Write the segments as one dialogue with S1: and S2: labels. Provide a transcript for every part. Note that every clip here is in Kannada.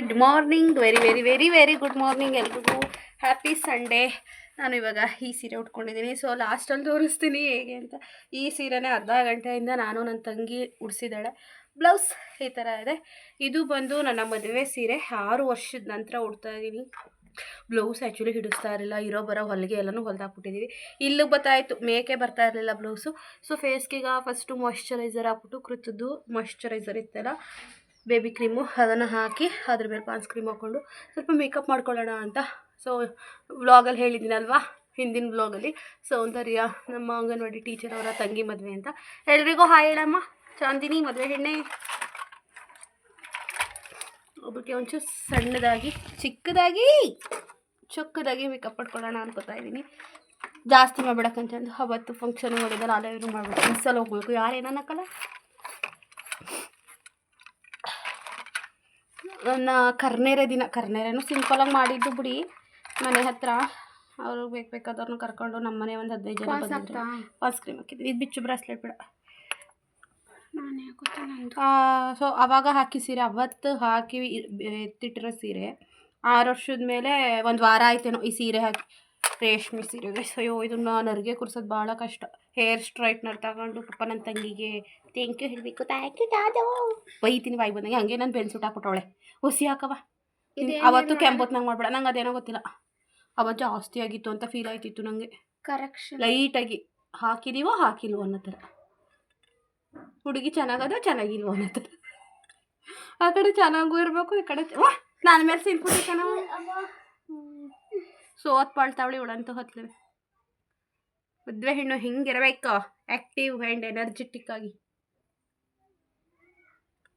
S1: Good morning, very very very very good morning ಎಲ್ರಿಗೂ. Happy Sunday. ನಾನು ಇವಾಗ ಈ ಸೀರೆ ಉಟ್ಕೊಂಡಿದ್ದೀನಿ. ಸೊ ಲಾಸ್ಟಲ್ಲಿ ತೋರಿಸ್ತೀನಿ ಹೇಗೆ ಅಂತ. ಈ ಸೀರೆನೇ ಅರ್ಧ ಗಂಟೆಯಿಂದ ನಾನು ನನ್ನ ತಂಗಿ ಉಡಿಸಿದ್ದಾಳೆ. ಬ್ಲೌಸ್ ಈ ಥರ ಇದೆ. ಇದು ಬಂದು ನನ್ನ ಮದುವೆ ಸೀರೆ. 6 ವರ್ಷದ ನಂತರ ಉಡ್ತಾ ಇದ್ದೀನಿ. ಬ್ಲೌಸ್ ಆ್ಯಕ್ಚುಲಿ ಹಿಡಿಸ್ತಾ ಇರಲಿಲ್ಲ, ಇರೋ ಬರೋ ಹೊಲಿಗೆ ಎಲ್ಲನೂ ಹೊಲ್ದಾಕ್ಬಿಟ್ಟಿದ್ದೀವಿ. ಇಲ್ಲಿಗೆ ಬರ್ತಾಯಿತ್ತು, ಮೇಕೆ ಬರ್ತಾ ಇರಲಿಲ್ಲ ಬ್ಲೌಸು. ಸೊ ಫೇಸ್ಗೆ ಈಗ ಫಸ್ಟು ಮಾಯ್ಶ್ಚರೈಸರ್ ಹಾಕ್ಬಿಟ್ಟು, ಕೃತದ್ದು ಮಾಯ್ಶ್ಚರೈಸರ್ ಇತ್ತಲ್ಲ ಬೇಬಿ ಕ್ರೀಮು, ಅದನ್ನು ಹಾಕಿ ಅದ್ರ ಮೇಲೆ ಪಾನ್ಸ್ ಕ್ರೀಮ್ ಹಾಕ್ಕೊಂಡು ಸ್ವಲ್ಪ ಮೇಕಪ್ ಮಾಡ್ಕೊಳ್ಳೋಣ ಅಂತ. ಸೊ ವ್ಲಾಗಲ್ಲಿ ಹೇಳಿದ್ದೀನಲ್ವಾ, ಹಿಂದಿನ ವ್ಲಾಗಲ್ಲಿ. ಸೌಂದರ್ಯ ನಮ್ಮ ಅಂಗನವಾಡಿ ಟೀಚರ್ ಅವರ ತಂಗಿ ಮದುವೆ ಅಂತ. ಎಲ್ರಿಗೂ ಹಾಯ್ ಹೇಳಮ್ಮ. ಚಾಂದಿನಿ ಮದುವೆ ಹೆಣ್ಣೆ. ಒಬ್ಬರಿಗೆ ಒಂಚೂರು ಸಣ್ಣದಾಗಿ ಚಿಕ್ಕದಾಗಿ ಮೇಕಪ್ ಮಾಡ್ಕೊಳ್ಳೋಣ ಅನ್ಕೋತಾ ಇದ್ದೀನಿ. ಜಾಸ್ತಿ ಮಾಡ್ಬೇಕಂತಂದು ಅವತ್ತು ಫಂಕ್ಷನ್ ಮಾಡಿದ್ರೆ ಅಲ್ಲೇ ಇದು ಮಾಡ್ಬೇಕು, ಮಿಸ್ಸಲ್ಲಿ ಹೋಗ್ಬೇಕು, ಯಾರೇನಕ್ಕಲ್ಲ. ನನ್ನ ಕರ್ನೇರೇನೂ ಸಿಂಪಲಾಗಿ ಮಾಡಿದ್ದು ಬಿಡಿ. ಮನೆ ಹತ್ರ ಅವರು ಬೇಕಾದವ್ರನ್ನ ಕರ್ಕೊಂಡು ನಮ್ಮನೆ ಒಂದು 15 ಜನ ಬಂದಿದ್ರು. ಪಾನ್ಸ್ ಕ್ರೀಮ್ ಹಾಕಿದ್ವಿ. ಇದು ಬಿಚ್ಚು ಬ್ರಾಸ್ಲೆಟ್ ಬೇಡ, ನಾನೇ ಸೊ ಆವಾಗ ಹಾಕಿ ಸೀರೆ, ಅವತ್ತು ಹಾಕಿ ಎತ್ತಿಟ್ಟಿರೋ ಸೀರೆ 6 ವರ್ಷದ ಮೇಲೆ 1 ವಾರ ಆಯ್ತೇನೋ ಈ ಸೀರೆ ಹಾಕಿ. ರೇಷ್ಮೆ ಸೀರೆಗೆ ಅಯ್ಯೋ ಇದನ್ನು ನರಿಗೆ ಕುರ್ಸೋದು ಭಾಳ ಕಷ್ಟ. ಹೇರ್ ಸ್ಟ್ರೈಟ್ನರ್ ತಗೊಂಡು ಪಾಪ ನನ್ನ ತಂಗಿಗೆ ಥ್ಯಾಂಕ್ ಯು ಹೇಳಬೇಕು. ಥ್ಯಾಂಕ್ ಯು ದಾದು ಬೈತೀನಿ ಬಾಯಿ ಬಂದಂಗೆ. ಹಂಗೆ ನಾನು ಬೆನ್ಸುಟ್ಟು ಹಾಕ್ಬಿಟ್ಟವಳೆ. ಹುಸಿ ಹಾಕವ ಅವತ್ತು ಕೆಂಪೊತ್ನಂಗೆ ಮಾಡ್ಬೇಡ. ನಂಗೆ ಅದೇನೋ ಗೊತ್ತಿಲ್ಲ, ಅವತ್ತು ಜಾಸ್ತಿ ಆಗಿತ್ತು ಅಂತ ಫೀಲ್ ಆಯ್ತಿತ್ತು ನನಗೆ. ಕರೆಕ್ಷನ್ ಲೈಟಾಗಿ ಹಾಕಿದೀವೋ ಹಾಕಿಲ್ವೋ ಅನ್ನೋ ಥರ. ಹುಡುಗಿ ಚೆನ್ನಾಗಿಲ್ವೋ ಅನ್ನೋ ಥರ. ಆ ಕಡೆ ಚೆನ್ನಾಗೂ ಇರಬೇಕು, ಈ ಕಡೆ ನನ್ನ ಮೇಲೆ ಸಿಂಪುಟಿ ಚೆನ್ನಾಗಿ ಸೋತ್ ಪಾಳ್ತಾವಳಿ ಉಳಂತೂ ಹೊತ್ಲವೆ. ಮದುವೆ ಹೆಣ್ಣು ಹಿಂಗಿರಬೇಕು, ಆ್ಯಕ್ಟಿವ್ ಆ್ಯಂಡ್ ಎನರ್ಜೆಟಿಕ್ ಆಗಿ.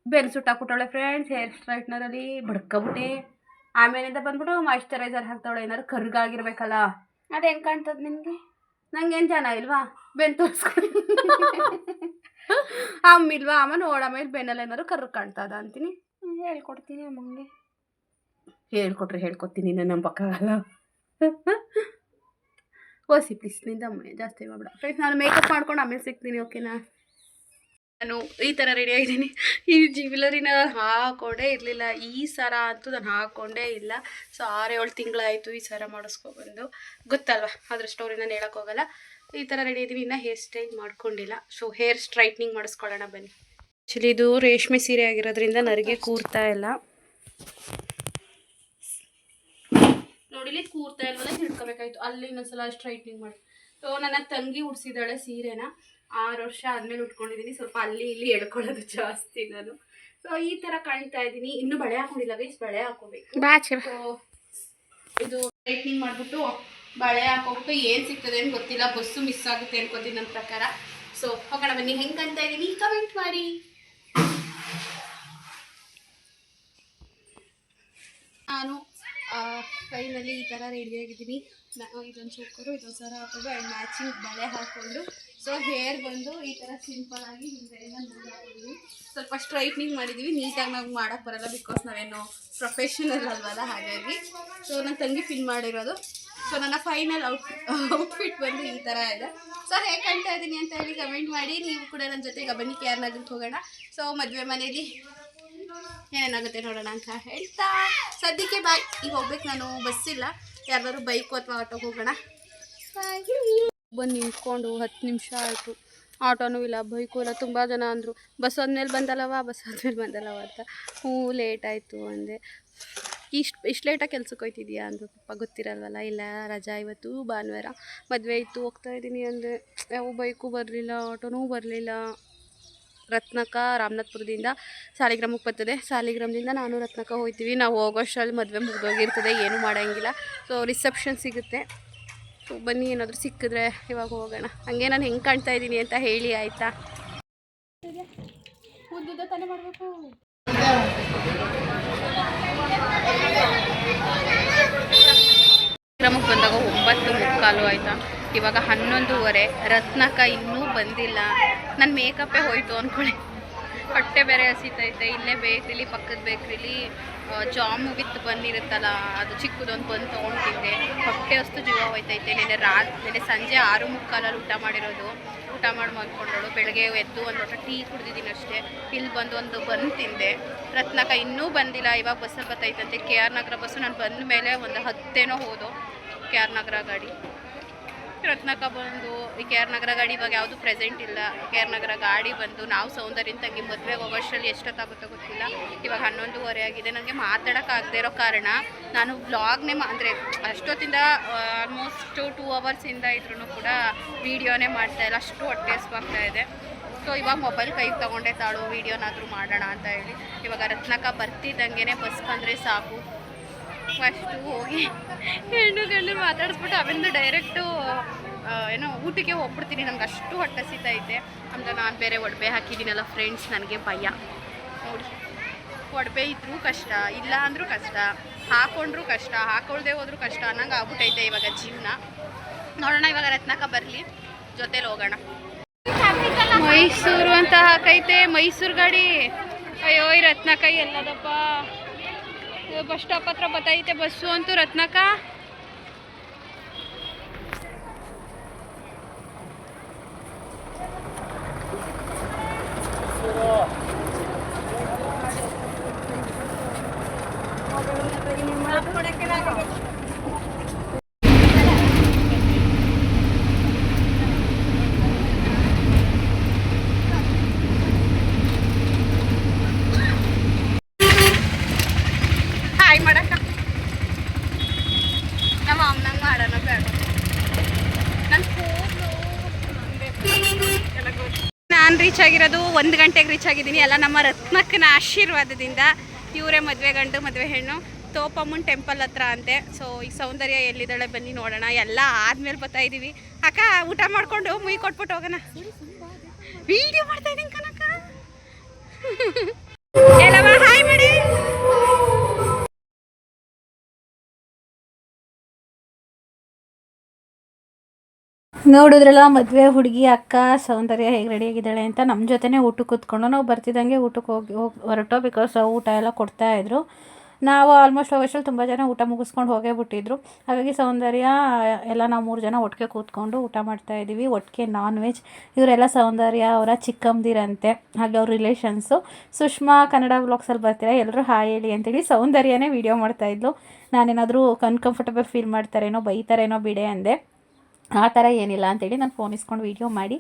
S1: ಬೆನ್ಸುಟ್ಟು ಹಾಕ್ಬಿಟ್ಟವಳೆ ಫ್ರೆಂಡ್ಸ್. ಹೇರ್ ಸ್ಟ್ರೈಟ್ನರಲ್ಲಿ ಬಡ್ಕೊಬಿಟ್ಟೆ. ಆಮೇಲಿಂದ ಬಂದ್ಬಿಟ್ಟು ಮಾಯ್ಶ್ಚರೈಸರ್ ಹಾಕ್ತಾವಳೆ. ಏನಾದ್ರು ಕರ್ಗಾಗಿರ್ಬೇಕಲ್ಲ. ಅದು ಹೆಂಗೆ ಕಾಣ್ತದೆ ನಿನಗೆ? ನಂಗೇನು ಚೆನ್ನಾಗಿಲ್ವಾ? ಬೆನ್ನು ತೋರಿಸ್ಕೊಂಡು ಅಮ್ಮಿಲ್ವಾ? ಅಮ್ಮ ನೋಡಮೇಲೆ ಬೆನ್ನಲ್ಲಿ ಏನಾದ್ರು ಕರ್ಗ ಕಾಣ್ತದ ಅಂತೀನಿ. ಹೇಳ್ಕೊಡ್ತೀನಿ ಅಮ್ಮಂಗೆ. ಹೇಳ್ಕೊಡ್ತೀನಿ, ನನ್ನ ನಂಬಕ್ಕಾಗಲ್ಲ. ಓಸಿ ಪ್ಲೀಸ್, ನಿಂದ ಅಮ್ಮನೆ ಜಾಸ್ತಿ ಮಾಡ್ಬೇಡ ಫ್ರೆಂಡ್ಸ್. ನಾನು ಮೇಕಪ್ ಮಾಡ್ಕೊಂಡು ಆಮೇಲೆ ಸಿಗ್ತೀನಿ, ಓಕೆನಾ? ನಾನು ಈ ಥರ ರೆಡಿ ಆಗಿದ್ದೀನಿ. ಈ ಜ್ಯುವೆಲರಿನ ನಾನು ಹಾಕ್ಕೊಂಡೇ ಇರಲಿಲ್ಲ. ಈ ಸರ ಅಂತೂ ನಾನು ಹಾಕ್ಕೊಂಡೇ ಇಲ್ಲ. ಸೊ 6-7 ತಿಂಗಳಾಯಿತು ಈ ಸರ ಮಾಡಿಸ್ಕೊಬಂದು. ಗೊತ್ತಲ್ವ ಅದ್ರ ಸ್ಟೋರಿ ನಾನು ಹೇಳೋಕ್ಕೋಗಲ್ಲ. ಈ ಥರ ರೆಡಿ ಇದ್ದೀವಿ. ಇನ್ನೂ ಹೇರ್ ಸ್ಟೈಲ್ ಮಾಡ್ಕೊಂಡಿಲ್ಲ. ಸೊ ಹೇರ್ ಸ್ಟ್ರೈಟ್ನಿಂಗ್ ಮಾಡಿಸ್ಕೊಳ್ಳೋಣ ಬನ್ನಿ. ಆ್ಯಕ್ಚುಲಿ ಇದು ರೇಷ್ಮೆ ಸೀರೆ ಆಗಿರೋದ್ರಿಂದ ನರಿಗೆ ಕೂರ್ತಾ ಇಲ್ಲ. ನೋಡಿಲಿ ಕೂರ್ತಾ ಇಲ್ವಲ್ಲ, ತಿಳ್ಕೊಬೇಕಾಯ್ತು. ಅಲ್ಲಿ ಇನ್ನೊಂದ್ಸಲ ಸ್ಟ್ರೈಟ್ನಿಂಗ್ ಮಾಡಿ. ಸೊ ನನ್ನ ತಂಗಿ ಉಡ್ಸಿದ್ದಾಳೆ ಸೀರೆನ. 6 ವರ್ಷ ಆದಮೇಲೆ ಉಟ್ಕೊಂಡಿದ್ದೀನಿ. ಸ್ವಲ್ಪ ಅಲ್ಲಿ ಇಲ್ಲಿ ಎಳ್ಕೊಳ್ಳೋದು ಜಾಸ್ತಿ ನಾನು. ಸೊ ಈ ಥರ ಕಾಣ್ತಾ ಇದ್ದೀನಿ. ಇನ್ನೂ ಬಳೆ ಹಾಕೊಂಡಿಲ್ಲ ಗೈಸ್, ಬಳೆ ಹಾಕೋಬೇಕು. ಸೊ ಇದು ಸ್ಟ್ರೈಟ್ನಿಂಗ್ ಮಾಡಿಬಿಟ್ಟು ಬಳೆ ಹಾಕೋಬಿಟ್ಟು ಏನು ಸಿಗ್ತದೆ ಅಂತ ಗೊತ್ತಿಲ್ಲ. ಬಸ್ಸು ಮಿಸ್ ಆಗುತ್ತೆ ಅನ್ಕೋತೀನಿ ನನ್ನ ಪ್ರಕಾರ. ಸೊ ಹೋಗೋಣ ಬನ್ನಿ. ಹೆಂಗೆ ಕಾಣ್ತಾ ಇದ್ದೀನಿ ಕಮೆಂಟ್ ಮಾಡಿ. ನಾನು ಫೈನಲಿ ಈ ಥರ ರೆಡಿಯಾಗಿದ್ದೀನಿ. ಇದೊಂದು ಚೋಕರು, ಇದೊಂದು ಸರ ಹಾಕೋದು ಆ್ಯಂಡ್ ಮ್ಯಾಚಿಂಗ್ ಬಳೆ ಹಾಕ್ಕೊಂಡು. ಸೊ ಹೇರ್ ಬಂದು ಈ ಥರ ಸಿಂಪಲಾಗಿ ಹಿಂದೆಯಿಂದ ಹಾಕಿದ್ದೀವಿ. ಸ್ವಲ್ಪ ಸ್ಟ್ರೈಟ್ನಿಂಗ್ ಮಾಡಿದ್ದೀವಿ. ನೀಟಾಗಿ ನಾವು ಮಾಡೋಕ್ಕೆ ಬರೋಲ್ಲ, ಬಿಕಾಸ್ ನಾವೇನೋ ಪ್ರೊಫೆಷನಲ್ ಅಲ್ವಲ್ಲ, ಹಾಗಾಗಿ. ಸೊ ನನ್ನ ತಂಗಿ ಪಿನ್ ಮಾಡಿರೋದು. ಸೊ ನನ್ನ ಫೈನಲ್ ಔಟ್ಫಿಟ್ ಬಂದು ಈ ಥರ ಇದೆ. ಸೊ ಹೇಗೆ ಕಾಣ್ತಾ ಇದ್ದೀನಿ ಅಂತ ಹೇಳಿ ಕಮೆಂಟ್ ಮಾಡಿ. ನೀವು ಕೂಡ ನನ್ನ ಜೊತೆಗೆ ಬನ್ನಿ ಕೇರ್ನಾಗಕ್ಕೆ ಹೋಗೋಣ. ಸೊ ಮದುವೆ ಮನೇಲಿ ಏನೇನಾಗುತ್ತೆ ನೋಡೋಣ ಅಂತ ಹೇಳ್ತಾ ಸದ್ಯಕ್ಕೆ ಬಾಯ್. ಈಗ ಹೋಗ್ಬೇಕು ನಾನು. ಬಸ್ಸಿಲ್ಲ, ಯಾರ್ದಾದ್ರು ಬೈಕು ಅಥವಾ ಆಟೋಗೆ ಹೋಗೋಣ. ಬಂದು ನಿಂತ್ಕೊಂಡು 10 ನಿಮಿಷ ಆಯಿತು. ಆಟೋನೂ ಇಲ್ಲ, ಬೈಕು ಇಲ್ಲ. ತುಂಬ ಜನ ಅಂದರು ಬಸ್ ಆದ್ಮೇಲೆ ಬಂದಲ್ಲವ ಅಂತ. ಲೇಟ್ ಆಯಿತು ಅಂದೆ. ಇಷ್ಟು ಲೇಟಾಗಿ ಕೆಲ್ಸಕ್ಕೆ ಹೋಯ್ತಿದ್ಯಾ ಅಂದರು. ಪಾಪ ಗೊತ್ತಿರಲ್ವಲ್ಲ. ಇಲ್ಲ ರಜಾ, ಇವತ್ತು ಭಾನುವಾರ ಮದುವೆ ಇತ್ತು, ಹೋಗ್ತಾ ಇದ್ದೀನಿ ಅಂದೆ. ಯಾವ ಬೈಕು ಬರಲಿಲ್ಲ, ಆಟೋನೂ ಬರಲಿಲ್ಲ. ರತ್ನಕ್ಕ ರಾಮನಾಥ್ಪುರದಿಂದ ಸಾಲಿಗ್ರಾಮಕ್ಕೆ ಬರ್ತದೆ. ಸಾಲಿಗ್ರಾಮದಿಂದ ನಾನು ರತ್ನಕ್ಕ ಹೋಗ್ತೀವಿ. ನಾವು ಹೋಗೋಷ್ಟರಲ್ಲಿ ಮದುವೆ ಮುಗಿದೋಗಿರ್ತದೆ, ಏನೂ ಮಾಡೋಂಗಿಲ್ಲ. ಸೊ ರಿಸೆಪ್ಷನ್ ಸಿಗುತ್ತೆ. ಸೊ ಬನ್ನಿ, ಏನಾದರೂ ಸಿಕ್ಕಿದ್ರೆ ಇವಾಗ ಹೋಗೋಣ. ಹಂಗೆ ನಾನು ಹೆಂಗೆ ಕಾಣ್ತಾ ಇದ್ದೀನಿ ಅಂತ ಹೇಳಿ ಆಯಿತಾ? ಉದ್ದುದ್ದ ತಾನೇ ಮಾಡಬೇಕು. ಗ್ರಾಮಕ್ಕೆ ಬಂದಾಗ 9:45 ಆಯಿತಾ. ಇವಾಗ 11:15. ರತ್ನಕ್ಕ ಇನ್ನೂ ಬಂದಿಲ್ಲ. ನನ್ನ ಮೇಕಪ್ಪೇ ಹೋಯ್ತು ಅಂದ್ಕೊಳ್ಳಿ. ಹೊಟ್ಟೆ ಬೇರೆ ಹಸಿತೈತೆ. ಇಲ್ಲೇ ಬೇಕ್ರಿಲಿ, ಪಕ್ಕದ ಬೇಕ್ರಿಲಿ ಜಾಮು ವಿತ್ ಬಂದಿರುತ್ತಲ್ಲ, ಅದು ಚಿಕ್ಕದೊಂದು ಬಂದು ತೊಗೊಂಡಿದ್ದೆ. ಹೊಟ್ಟೆ ಅಷ್ಟು ಜೀವ ಹೋಯ್ತೈತೆ. ನೆನ್ನೆ ಸಂಜೆ 6:45 ಊಟ ಮಾಡಿರೋದು. ಊಟ ಮಾಡಿ ಮಲ್ಕೊಂಡಳು. ಬೆಳಗ್ಗೆ ಎದ್ದು ಒಂದು ಲೋಟ ಟೀ ಕುಡಿದಿದ್ದೀನಿ ಅಷ್ಟೇ. ಇಲ್ಲಿ ಬಂದು ಒಂದು ಬನ್ ತಿಂದೆ. ರತ್ನಕ ಇನ್ನೂ ಬಂದಿಲ್ಲ, ಇವಾಗ ಬಸ್ಸಲ್ಲಿ ಬರ್ತೈತಂತೆ. ಕೆ ಆರ್ ನಗರ ಬಸ್ಸು. ನಾನು ಬಂದ ಮೇಲೆ ಒಂದು 10 ಹೋದು ಕೆ ಆರ್ ನಗರ ಗಾಡಿ. ರತ್ನಕ ಬಂದು ಈ ಕೆ ಆರ್ ನಗರ ಗಾಡಿ ಇವಾಗ ಯಾವುದು ಪ್ರೆಸೆಂಟ್ ಇಲ್ಲ. ಕೆ ಆರ್ ನಗರ ಗಾಡಿ ಬಂದು ನಾವು ಸೌಂದರ್ಯನ ತಂಗಿ ಮದುವೆಗೆ ಹೋಗೋಷ್ಟರಲ್ಲಿ ಎಷ್ಟೊತ್ತಾಗುತ್ತೋ ಗೊತ್ತಿಲ್ಲ. ಇವಾಗ 11:30 ಆಗಿದೆ. ನನಗೆ ಮಾತಾಡೋಕ್ಕಾಗದೇ ಇರೋ ಕಾರಣ ನಾನು ವ್ಲಾಗ್ನೇ ಅಂದರೆ ಅಷ್ಟೊತ್ತಿಂದ ಆಲ್ಮೋಸ್ಟ್ 2 ಅವರ್ಸಿಂದ ಇದ್ರೂ ಕೂಡ ವೀಡಿಯೋನೇ ಮಾಡ್ತಾಯಿಲ್ಲ. ಅಷ್ಟು ಹೊಟ್ಟೆ ಹಸ್ವಾಗ್ತಾ ಇದೆ. ಸೊ ಇವಾಗ ಮೊಬೈಲ್ ಕೈಗೆ ತೊಗೊಂಡೆ ತಾಳು ವೀಡಿಯೋನಾದರೂ ಮಾಡೋಣ ಅಂತ ಹೇಳಿ. ಇವಾಗ ರತ್ನಕ ಬರ್ತಿದ್ದಂಗೆ ಬಸ್ ಬಂದರೆ ಸಾಕು, ಫಸ್ಟು ಹೋಗಿ ಹೆಣ್ಣು ಗಂಡು ಮಾತಾಡಿಸ್ಬಿಟ್ಟು ಅವಿಂದ ಡೈರೆಕ್ಟು ಏನೋ ಊಟಕ್ಕೆ ಹೋಗ್ಬಿಡ್ತೀನಿ. ನಮ್ಗೆ ಅಷ್ಟು ಹೊಟ್ಟೆ ಹಸಿತೈತೆ. ಅಂದರೆ ನಾನು ಬೇರೆ ಒಡವೆ ಹಾಕಿದ್ದೀನಲ್ಲ ಫ್ರೆಂಡ್ಸ್, ನನಗೆ ಭಯ ನೋಡಿ. ಒಡವೆ ಇದ್ರೂ ಕಷ್ಟ, ಇಲ್ಲ ಅಂದರೂ ಕಷ್ಟ, ಹಾಕೊಂಡ್ರೂ ಕಷ್ಟ, ಹಾಕೊಳ್ದೆ ಹೋದ್ರೂ ಕಷ್ಟ ಅನ್ನಂಗೆ ಆಗ್ಬಿಟ್ಟೈತೆ ಇವಾಗ ಜೀವನ. ನೋಡೋಣ ಇವಾಗ ರತ್ನಕ ಬರಲಿ, ಜೊತೇಲಿ ಹೋಗೋಣ. ಮೈಸೂರು ಅಂತ ಹಾಕೈತೆ, ಮೈಸೂರು ಗಾಡಿ. ಅಯ್ಯೋ ಈ ರತ್ನಕ ಎಲ್ಲದಪ್ಪ. ಬಸ್ ಸ್ಟಾಪ್ ಹತ್ರ ಬತ್ತೈತೆ ಬಸ್ಸು ಅಂತೂ. ರತ್ನಕ ಹಾಯ್ ಮಾಡಕ್ಕ ನಮ್ಮ ಅಮ್ಮನಂಗೆ ಮಾಡೋಣ ಬೇಡ. ನನ್ನ ನಾನು ರೀಚ್ ಆಗಿರೋದು 1 ಗಂಟೆಗೆ ರೀಚ್ ಆಗಿದ್ದೀನಿ. ಎಲ್ಲ ನಮ್ಮ ರತ್ನಕ್ಕನ ಆಶೀರ್ವಾದದಿಂದ. ಇವರೇ ಮದುವೆ ಗಂಡು ಮದುವೆ ಹೆಣ್ಣು. ತೋಪಮ್ಮನ ಟೆಂಪಲ್ ಹತ್ರ ಅಂತೆ. ಸೊ ಈ ಸೌಂದರ್ಯ ಎಲ್ಲಿದ್ದಾಳೆ ಬನ್ನಿ ನೋಡೋಣ. ಎಲ್ಲ ಆದ್ಮೇಲೆ ಬರ್ತಾ ಇದ್ದೀವಿ. ಅಕ್ಕ ಊಟ ಮಾಡಿಕೊಂಡು ಮುಯಿ ಕೊಟ್ಬಿಟ್ಟು ಹೋಗೋಣ. ವಿಡಿಯೋ ಮಾಡ್ತಾ ಇದ್ದೀನಿ ಕನಕ. ಎಲ್ಲವ ಹಾಯ್ ಮಾಡಿ. ನೋಡಿದ್ರಲ್ಲ ಮದುವೆ ಹುಡುಗಿ ಅಕ್ಕ ಸೌಂದರ್ಯ ಹೇಗೆ ರೆಡಿಯಾಗಿದ್ದಾಳೆ ಅಂತ. ನಮ್ಮ ಜೊತೆನೇ ಊಟಕ್ಕೆ ಕೂತ್ಕೊಂಡು ನಾವು ಬರ್ತಿದ್ದಂಗೆ ಊಟಕ್ಕೆ ಹೋಗಿ ಹೊರಟೋ. ಬಿಕಾಸ್ ಊಟ ಎಲ್ಲ ಕೊಡ್ತಾಯಿದ್ರು. ನಾವು ಆಲ್ಮೋಸ್ಟ್ ಹೋಗೋಷ್ಟರಲ್ಲಿ ತುಂಬ ಜನ ಊಟ ಮುಗಿಸ್ಕೊಂಡು ಹೋಗೇ ಬಿಟ್ಟಿದ್ರು. ಹಾಗಾಗಿ ಸೌಂದರ್ಯ ಎಲ್ಲ ನಾವು 3 ಜನ ಒಟ್ಟಿಗೆ ಕೂತ್ಕೊಂಡು ಊಟ ಮಾಡ್ತಾಯಿದ್ದೀವಿ. ಒಟ್ಟಿಗೆ ನಾನ್ ವೆಜ್. ಇವರೆಲ್ಲ ಸೌಂದರ್ಯ ಅವರ ಚಿಕ್ಕಮ್ಮದಿರಂತೆ, ಹಾಗೆ ಅವ್ರ ರಿಲೇಷನ್ಸು. ಸುಷ್ಮಾ ಕನ್ನಡ ವ್ಲಾಗ್ಸಲ್ಲಿ ಬರ್ತೀರಾ, ಎಲ್ಲರೂ ಹಾಯ್ ಹೇಳಿ ಅಂತೇಳಿ ಸೌಂದರ್ಯನೇ ವೀಡಿಯೋ ಮಾಡ್ತಾಯಿದ್ಲು. ನಾನೇನಾದರೂ ಅನ್ಕಂಫರ್ಟಬಲ್ ಫೀಲ್ ಮಾಡ್ತಾರೇನೋ, ಬೈತಾರೇನೋ ಬಿಡೆ ಅಂದೆ. ಆ ಥರ ಏನಿಲ್ಲ ಅಂತೇಳಿ ನಾನು ಫೋನ್ ಇಸ್ಕೊಂಡು ವೀಡಿಯೋ ಮಾಡಿ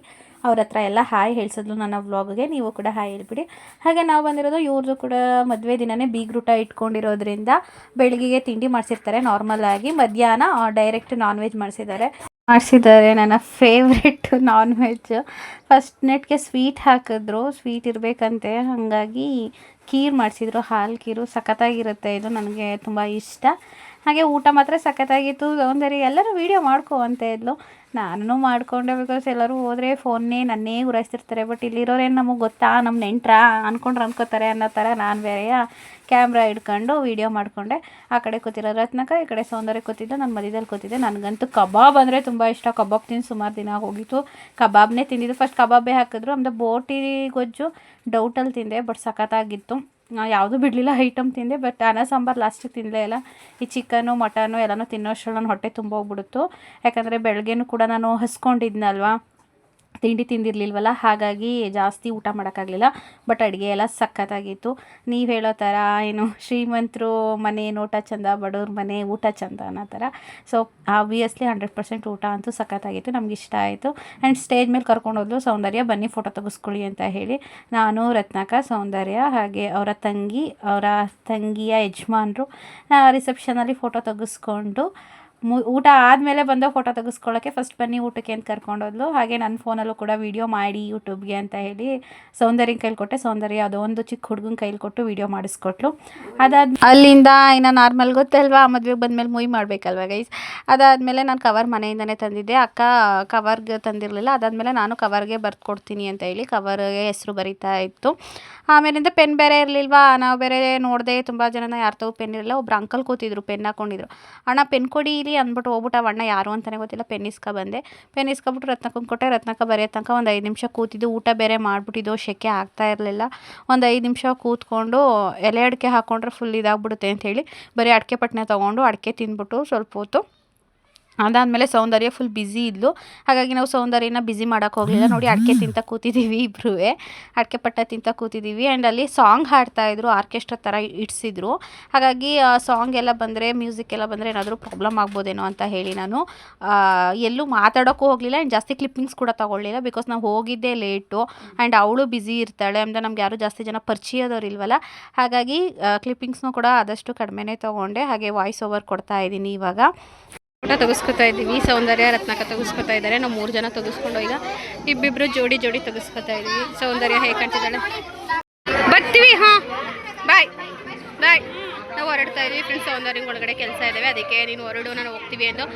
S1: ಅವ್ರ ಹತ್ರ ಎಲ್ಲ ಹಾಯ್ ಹೇಳ್ಸಿದ್ಲು ನನ್ನ ವ್ಲಾಗ್ಗೆ. ನೀವು ಕೂಡ ಹಾಯ್ ಹೇಳ್ಬಿಡಿ. ಹಾಗೆ ನಾವು ಬಂದಿರೋದು ಇವ್ರದ್ದು ಕೂಡ ಮದುವೆ ದಿನವೇ ಬೀಗ್ರೂಟ ಇಟ್ಕೊಂಡಿರೋದ್ರಿಂದ ಬೆಳಗ್ಗೆಗೆ ತಿಂಡಿ ಮಾಡಿಸಿರ್ತಾರೆ ನಾರ್ಮಲಾಗಿ. ಮಧ್ಯಾಹ್ನ ಡೈರೆಕ್ಟ್ ನಾನ್ ವೆಜ್ ಮಾಡಿಸಿದ್ದಾರೆ. ನನ್ನ ಫೇವ್ರೆಟ್ ನಾನ್ ವೆಜ್. ಫಸ್ಟ್ ನೆಟ್ಗೆ ಸ್ವೀಟ್ ಹಾಕಿದ್ರು, ಸ್ವೀಟ್ ಇರಬೇಕಂತೆ. ಹಾಗಾಗಿ ಖೀರ್ ಮಾಡಿಸಿದ್ರು, ಹಾಲು ಖೀರು. ಸಖತ್ತಾಗಿರುತ್ತೆ ಇದು, ನನಗೆ ತುಂಬ ಇಷ್ಟ. ಹಾಗೆ ಊಟ ಮಾತ್ರ ಸಖತ್ತಾಗಿತ್ತು. ಸೌಂದರ್ಯ ಎಲ್ಲರೂ ವೀಡಿಯೋ ಮಾಡ್ಕೊ ಅಂತ ಇದ್ಲು. ನಾನು ಮಾಡಿಕೊಂಡೆ. ಬಿಕಾಸ್ ಎಲ್ಲರೂ ಹೋದರೆ ಫೋನ್ನೇ ನನ್ನೇ ಗುರಾಯಿಸ್ತಿರ್ತಾರೆ. ಬಟ್ ಇಲ್ಲಿರೋರೇನು ನಮಗೆ ಗೊತ್ತಾ, ನಮ್ಮ ನೆಂಟ್ರಾ ಅನ್ಕೋತಾರೆ ಅನ್ನೋ ಥರ ನಾನು ಬೇರೆಯ ಕ್ಯಾಮ್ರಾ ಹಿಡ್ಕೊಂಡು ವೀಡಿಯೋ ಮಾಡಿಕೊಂಡೆ. ಆ ಕಡೆ ಕೂತಿರೋ ರತ್ನಕ, ಈ ಕಡೆ ಸೌಂದರ್ಯ ಕೂತಿದ್ದು, ನಾನು ಮಧ್ಯದಲ್ಲಿ ಕೂತಿದ್ದೆ. ನನಗಂತೂ ಕಬಾಬ್ ಅಂದರೆ ತುಂಬ ಇಷ್ಟ. ಕಬಾಬ್ ತಿಂದು ಸುಮಾರು ದಿನ ಹೋಗಿತ್ತು. ಕಬಾಬ್ನೇ ತಿಂದಿದ್ದು. ಫಸ್ಟ್ ಕಬಾಬೇ ಹಾಕಿದ್ರು. ಆಮೇಲೆ ಬೋಟಿ ಗೊಜ್ಜು ಡೌಟಲ್ಲಿ ತಿಂದೆ, ಬಟ್ ಸಖತ್ತಾಗಿತ್ತು. ಯಾವುದೂ ಬಿಡಲಿಲ್ಲ, ಐಟಮ್ ತಿಂದೆ. ಬಟ್ ಅನ್ನ ಸಾಂಬಾರು ಲಾಸ್ಟಿಗೆ ತಿನ್ನಲೇ ಇಲ್ಲ. ಈ ಚಿಕನ್ನು ಮಟನು ಎಲ್ಲನೂ ತಿನ್ನೋಷ್ಟರಲ್ಲಿ ನನ್ನ ಹೊಟ್ಟೆ ತುಂಬ ಹೋಗ್ಬಿಡುತ್ತು. ಯಾಕಂದರೆ ಬೆಳಗ್ಗೆನೂ ಕೂಡ ನಾನು ಹಸ್ಕೊಂಡಿದ್ನಲ್ವ, ತಿಂಡಿ ತಿಂದಿರಲಿಲ್ವಲ್ಲ, ಹಾಗಾಗಿ ಜಾಸ್ತಿ ಊಟ ಮಾಡೋಕ್ಕಾಗಲಿಲ್ಲ. ಬಟ್ ಅಡುಗೆ ಎಲ್ಲ ಸಖತ್ತಾಗಿತ್ತು. ನೀವು ಹೇಳೋ ಥರ ಏನು ಶ್ರೀಮಂತರು ಮನೆ ನೋಟ ಚಂದ, ಬಡವ್ರ ಮನೆ ಊಟ ಚಂದ ಅನ್ನೋ ಥರ. ಸೊ ಆಬ್ವಿಯಸ್ಲಿ 100% ಊಟ ಅಂತೂ ಸಖತ್ತಾಗಿತ್ತು. ನಮ್ಗೆ ಇಷ್ಟ ಆಯಿತು. ಆ್ಯಂಡ್ ಸ್ಟೇಜ್ ಮೇಲೆ ಕರ್ಕೊಂಡೋದ್ಲು ಸೌಂದರ್ಯ, ಬನ್ನಿ ಫೋಟೋ ತೆಗೆಸ್ಕೊಳ್ಳಿ ಅಂತ ಹೇಳಿ. ನಾನು, ರತ್ನಕ, ಸೌಂದರ್ಯ ಹಾಗೆ ಅವರ ತಂಗಿಯ ಯಜಮಾನರು ರಿಸೆಪ್ಷನಲ್ಲಿ ಫೋಟೋ ತೆಗೆಸ್ಕೊಂಡು ಊಟ ಆದಮೇಲೆ ಬಂದು ಫೋಟೋ ತೆಗೆಸ್ಕೊಳ್ಳೋಕ್ಕೆ ಫಸ್ಟ್ ಬನ್ನಿ ಊಟಕ್ಕೆ ಅಂತ ಕರ್ಕೊಂಡೋದ್ಲು. ಹಾಗೆ ನನ್ನ ಫೋನಲ್ಲೂ ಕೂಡ ವೀಡಿಯೋ ಮಾಡಿ ಯೂಟ್ಯೂಬ್ಗೆ ಅಂತ ಹೇಳಿ ಸೌಂದರ್ಯನ ಕೈಲಿ ಕೊಟ್ಟೆ. ಸೌಂದರ್ಯ ಅದೊಂದು ಚಿಕ್ಕ ಹುಡುಗನ ಕೈಲಿ ಕೊಟ್ಟು ವೀಡಿಯೋ ಮಾಡಿಸ್ಕೊಟ್ಲು. ಅಲ್ಲಿಂದ ಇನ್ನು ನಾರ್ಮಲ್ ಗೊತ್ತಲ್ವಾ, ಮದುವೆಗೆ ಬಂದಮೇಲೆ ಮುಯ್ ಮಾಡಬೇಕಲ್ವ ಗೈಸ್. ಅದಾದಮೇಲೆ ನಾನು ಕವರ್ ಮನೆಯಿಂದನೇ ತಂದಿದ್ದೆ. ಅಕ್ಕ ಕವರ್ಗೆ ತಂದಿರಲಿಲ್ಲ. ಅದಾದಮೇಲೆ ನಾನು ಕವರ್ಗೆ ಬರ್ದು ಕೊಡ್ತೀನಿ ಅಂತ ಹೇಳಿ ಕವರ್ಗೆ ಹೆಸರು ಬರೀತಾ ಇತ್ತು. ಆಮೇಲಿಂದ ಪೆನ್ ಬೇರೆ ಇರಲಿಲ್ವಾ, ನಾವು ಬೇರೆ ನೋಡಿದೆ ತುಂಬ ಜನನ ಯಾರು ತಗೋ ಪೆನ್ ಇರಲಿಲ್ಲ. ಒಬ್ರು ಅಂಕಲ್ ಕೂತಿದ್ರು, ಪೆನ್ ಹಾಕ್ಕೊಂಡಿದ್ರು. ಅಣ್ಣ ಪೆನ್ ಕೊಡಿ ಇಲ್ಲಿ ಅಂದ್ಬಿಟ್ಟು ಹೋಗ್ಬಿಟ್ಟು ಅಣ್ಣ ಯಾರು ಅಂತಲೇ ಗೊತ್ತಿಲ್ಲ ಪೆನ್ ಬಂದೆ. ಪೆನ್ ಇಸ್ಕೊಬಿಟ್ಟು ರತ್ನಕ್ಕಂಗೆ ಕೊಟ್ಟೆ. ರತ್ನಕ್ಕ ಬರೆಯೋ ತನಕ ಒಂದು 5 ನಿಮಿಷ ಕೂತಿದ್ದು. ಊಟ ಬೇರೆ ಮಾಡಿಬಿಟ್ಟಿದ್ದು, ಶೆಕೆ ಆಗ್ತಾ ಇರಲಿಲ್ಲ. ಒಂದು 5 ನಿಮಿಷ ಕೂತ್ಕೊಂಡು ಎಲೆ ಅಡಿಕೆ ಹಾಕ್ಕೊಂಡ್ರೆ ಫುಲ್ ಇದಾಗ್ಬಿಡುತ್ತೆ ಅಂಥೇಳಿ ಬರೀ ಅಡಿಕೆ ಪಟ್ಟಣ ತೊಗೊಂಡು ಅಡಿಕೆ ತಿಂದ್ಬಿಟ್ಟು ಸ್ವಲ್ಪ ಹೊತ್ತು
S2: ಅದಾದಮೇಲೆ ಸೌಂದರ್ಯ ಫುಲ್ ಬ್ಯುಸಿ ಇದ್ಲು. ಹಾಗಾಗಿ ನಾವು ಸೌಂದರ್ಯನ ಬ್ಯುಸಿ ಮಾಡೋಕ್ಕೆ ಹೋಗಲಿಲ್ಲ. ನೋಡಿ ಅಡಿಕೆ ತಿಂತ ಕೂತಿದ್ದೀವಿ ಇಬ್ಬರೂ, ಅಡಿಕೆ ಪಟ್ಟ ತಿಂತ ಕೂತಿದ್ದೀವಿ. ಆ್ಯಂಡ್ ಅಲ್ಲಿ ಸಾಂಗ್ ಹಾಡ್ತಾಯಿದ್ರು, ಆರ್ಕೆಸ್ಟ್ರಾ ಥರ ಇಡಿಸಿದ್ರು. ಹಾಗಾಗಿ ಸಾಂಗ್ ಎಲ್ಲ ಬಂದರೆ, ಮ್ಯೂಸಿಕ್ ಎಲ್ಲ ಬಂದರೆ ಏನಾದರೂ ಪ್ರಾಬ್ಲಮ್ ಆಗ್ಬೋದೇನೋ ಅಂತ ಹೇಳಿ ನಾನು ಎಲ್ಲೂ ಮಾತಾಡೋಕ್ಕೂ ಹೋಗಲಿಲ್ಲ. ಆ್ಯಂಡ್ ಜಾಸ್ತಿ ಕ್ಲಿಪ್ಪಿಂಗ್ಸ್ ಕೂಡ ತೊಗೊಳ್ಳಿಲ್ಲ, ಬಿಕಾಸ್ ನಾವು ಹೋಗಿದ್ದೇ ಲೇಟು. ಆ್ಯಂಡ್ ಅವಳು ಬ್ಯುಸಿ ಇರ್ತಾಳೆ, ಅಂದರೆ ನಮ್ಗೆ ಯಾರು ಜಾಸ್ತಿ ಜನ ಪರಿಚಯದವ್ರು ಇಲ್ವಲ್ಲ. ಹಾಗಾಗಿ ಕ್ಲಿಪ್ಪಿಂಗ್ಸ್ನೂ ಕೂಡ ಆದಷ್ಟು ಕಡಿಮೆನೇ ತೊಗೊಂಡೆ. ಹಾಗೆ ವಾಯ್ಸ್ ಓವರ್ ಕೊಡ್ತಾ ಇದ್ದೀನಿ. ಇವಾಗ ಫೋಟೋ ತೆಗೆಸ್ಕೊತಾ ಇದ್ದೀವಿ. ಸೌಂದರ್ಯ, ರತ್ನಾಕ ತೆಗೆಸ್ಕೊತಾ ಇದ್ದಾರೆ. ನಾವು 3 ಜನ ತೆಗೆಸ್ಕೊಂಡು ಈಗ ಇಬ್ಬಿಬ್ರು ಜೋಡಿ ತೆಗೆಸ್ಕೊತಾ ಇದ್ದೀವಿ. ಸೌಂದರ್ಯ ಹೇಗೆ ಕಾಣ್ತಿದ್ದಾಳೆ? ಬರ್ತೀವಿ. ಹಾಂ, ಬಾಯ್ ಬಾಯ್. ನಾವು ಹೊರಡ್ತಾ ಇದ್ದೀವಿ ಫ್ರೆಂಡ್ಸ್. ಸೌಂದರ್ಯ ಒಳಗಡೆ ಕೆಲಸ ಇದ್ದಾವೆ, ಅದಕ್ಕೆ ನೀನು ಹೊರಡು, ನಾನು ಹೋಗ್ತೀವಿ ಎಂದು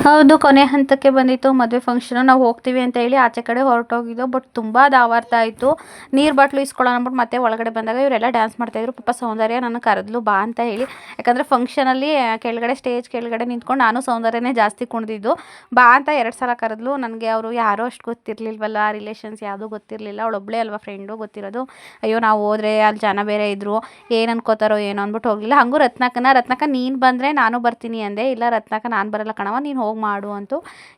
S2: ಹೌದು, ಕೊನೆ ಹಂತಕ್ಕೆ ಬಂದಿತ್ತು ಮದುವೆ ಫಂಕ್ಷನ್. ನಾವು ಹೋಗ್ತೀವಿ ಅಂತ ಹೇಳಿ ಆಚೆ ಕಡೆ ಹೊರಟೋಗಿದ್ದೋ. ಬಟ್ ತುಂಬ ದಾವಾರ್ತಾ ಇತ್ತು. ನೀರು ಬಾಟ್ಲು ಇಸ್ಕೊಳ್ಳೋಣ ಅಂದ್ಬಿಟ್ಟು ಮತ್ತೆ ಒಳಗಡೆ ಬಂದಾಗ ಇವರೆಲ್ಲ ಡ್ಯಾನ್ಸ್ ಮಾಡ್ತಾಯಿದ್ರು. ಪಾಪ ಸೌಂದರ್ಯ ನನ್ನ ಕರೆದ್ಲು ಬಾ ಅಂತ ಹೇಳಿ. ಯಾಕಂದರೆ ಫಂಕ್ಷನಲ್ಲಿ ಕೆಳಗಡೆ ಸ್ಟೇಜ್ ಕೆಳಗಡೆ ನಿಂತ್ಕೊಂಡು ನಾನು ಸೌಂದರ್ಯನೇ ಜಾಸ್ತಿ ಕುಣಿದಿದ್ದು. ಬಾ ಅಂತ 2 ಸಲ ಕರೆದ್ಲು. ನನಗೆ ಅವರು ಯಾರೋ ಅಷ್ಟು ಗೊತ್ತಿರಲಿಲ್ವಲ್ಲ, ರಿಲೇಷನ್ಸ್ ಯಾವುದೂ ಗೊತ್ತಿರಲಿಲ್ಲ. ಅವಳೊಬ್ಬಳೇ ಅಲ್ವಾ ಫ್ರೆಂಡು ಗೊತ್ತಿರೋದು. ಅಯ್ಯೋ ನಾವು ಹೋದರೆ ಅಲ್ಲಿ ಜನ ಬೇರೆ ಇದ್ದರು, ಏನು ಅನ್ಕೋತಾರೋ ಏನೋ ಅಂದ್ಬಿಟ್ಟು ಹೋಗಲಿಲ್ಲ. ಹಾಗೂ ರತ್ನಾಕ ನೀನು ಬಂದರೆ ನಾನು ಬರ್ತೀನಿ ಅಂದೆ. ಇಲ್ಲ ರತ್ನಾಕ ನಾನು ಬರಲ್ಲ ಕಣವ, ನೀನು ಹೋಗಿ ಮಾಡು ಅಂತೂ.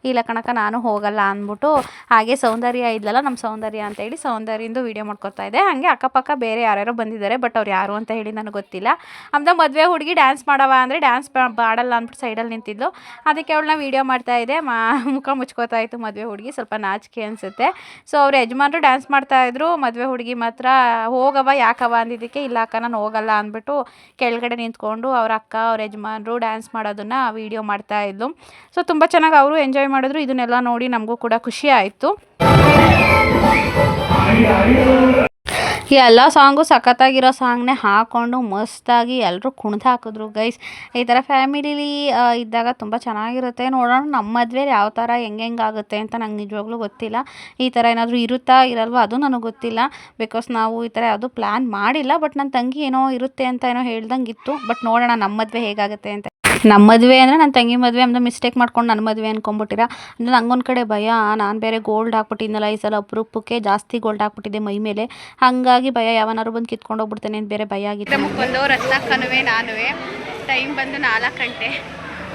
S2: ಇಲ್ಲ ಕಣಕ ನಾನು ಹೋಗಲ್ಲ ಅಂದ್ಬಿಟ್ಟು, ಹಾಗೆ ಸೌಂದರ್ಯ ಇದ್ಲಲ್ಲ ನಮ್ಮ ಸೌಂದರ್ಯ ಅಂತ ಹೇಳಿ ಸೌಂದರ್ಯಂದು ವೀಡಿಯೋ ಮಾಡ್ಕೊತಾ ಇದೆ. ಹಾಗೆ ಅಕ್ಕಪಕ್ಕ ಬೇರೆ ಯಾರ್ಯಾರೋ ಬಂದಿದ್ದಾರೆ, ಬಟ್ ಅವ್ರು ಯಾರು ಅಂತ ಹೇಳಿ ನನಗೆ ಗೊತ್ತಿಲ್ಲ. ಆಮೇಲೆ ಮದುವೆ ಹುಡುಗಿ ಡ್ಯಾನ್ಸ್ ಮಾಡವ ಅಂದರೆ ಡ್ಯಾನ್ಸ್ ಬಾಡಲ್ಲ ಅಂದ್ಬಿಟ್ಟು ಸೈಡಲ್ಲಿ ನಿಂತಿದ್ಲು. ಅದಕ್ಕೆ ಅವಳನ್ನ ವೀಡಿಯೋ ಮಾಡ್ತಾ ಇದೆ. ಮುಖ ಮುಚ್ಕೋತಾ ಇತ್ತು ಮದುವೆ ಹುಡುಗಿ, ಸ್ವಲ್ಪ ನಾಚಿಕೆ ಅನಿಸುತ್ತೆ. ಸೊ ಅವ್ರ ಯಜಮಾನರು ಡ್ಯಾನ್ಸ್ ಮಾಡ್ತಾಯಿದ್ರು, ಮದುವೆ ಹುಡುಗಿ ಮಾತ್ರ ಹೋಗವ ಯಾಕವ ಅಂದಿದ್ದಕ್ಕೆ ಇಲ್ಲ ಅಕ್ಕ ನಾನು ಹೋಗಲ್ಲ ಅಂದ್ಬಿಟ್ಟು ಕೆಳಗಡೆ ನಿಂತ್ಕೊಂಡು ಅವ್ರ ಅಕ್ಕ ಅವ್ರ ಯಜಮಾನರು ಡ್ಯಾನ್ಸ್ ಮಾಡೋದನ್ನು ವೀಡಿಯೋ ಮಾಡ್ತಾ ಇದ್ಲು. ಸೊ ತುಂಬ ಚೆನ್ನಾಗಿ ಅವರು ಎಂಜಾಯ್ ಮಾಡಿದ್ರು. ಇದನ್ನೆಲ್ಲ ನೋಡಿ ನಮಗೂ ಕೂಡ ಖುಷಿ ಆಯಿತು. ಎಲ್ಲ ಸಾಂಗು ಸಖತ್ತಾಗಿರೋ ಸಾಂಗ್ನೇ ಹಾಕ್ಕೊಂಡು ಮಸ್ತಾಗಿ ಎಲ್ಲರೂ ಕುಣಿದು ಹಾಕಿದ್ರು ಗೈಸ್. ಈ ಥರ ಫ್ಯಾಮಿಲಿಲಿ ಇದ್ದಾಗ ತುಂಬ ಚೆನ್ನಾಗಿರುತ್ತೆ. ನೋಡೋಣ ನಮ್ಮ ಮದುವೆಲಿ ಯಾವ ಥರ ಹೆಂಗಾಗುತ್ತೆ ಅಂತ ನಂಗೆ ನಿಜವಾಗ್ಲೂ ಗೊತ್ತಿಲ್ಲ. ಈ ಥರ ಏನಾದರೂ ಇರುತ್ತಾ ಇರಲ್ವಾ ಅದು ನನಗೆ ಗೊತ್ತಿಲ್ಲ. ಬಿಕಾಸ್ ನಾವು ಈ ಥರ ಯಾವುದೂ ಪ್ಲ್ಯಾನ್ ಮಾಡಿಲ್ಲ. ಬಟ್ ನನ್ನ ತಂಗಿ ಏನೋ ಇರುತ್ತೆ ಅಂತ ಏನೋ ಹೇಳ್ದಂಗೆ ಇತ್ತು. ಬಟ್ ನೋಡೋಣ ನಮ್ಮ ಮದುವೆ ಹೇಗಾಗುತ್ತೆ ಅಂತ. ನಮ್ಮ ಮದುವೆ ಅಂದರೆ ನನ್ನ ತಂಗಿ ಮದುವೆ ಅಂದರೆ ಮಿಸ್ಟೇಕ್ ಮಾಡ್ಕೊಂಡು ನನ್ನ ಮದುವೆ ಅಂದ್ಕೊಂಬಿಟ್ಟಿರ. ಅಂದರೆ ನಂಗೊಂದು ಕಡೆ ಭಯ, ನಾನು ಬೇರೆ ಗೋಲ್ಡ್ ಹಾಕ್ಬಿಟ್ಟಿದ್ನಲ್ಲ ಈ ಸಲ, ಅಪರೂಪಕ್ಕೆ ಜಾಸ್ತಿ ಗೋಲ್ಡ್ ಹಾಕ್ಬಿಟ್ಟಿದ್ದೆ ಮೈ ಮೇಲೆ. ಹಾಗಾಗಿ ಭಯ, ಯಾವನಾರು ಬಂದು ಕಿತ್ಕೊಂಡು ಹೋಗ್ಬಿಡ್ತೇನೆ ಅಂತ ಬೇರೆ ಭಯ ಆಗಿತ್ತು. ಬಂದು ರತ್ನಾಕನುವೆ ನಾನುವೆ ಟೈಮ್ ಬಂದು 4 ಗಂಟೆ.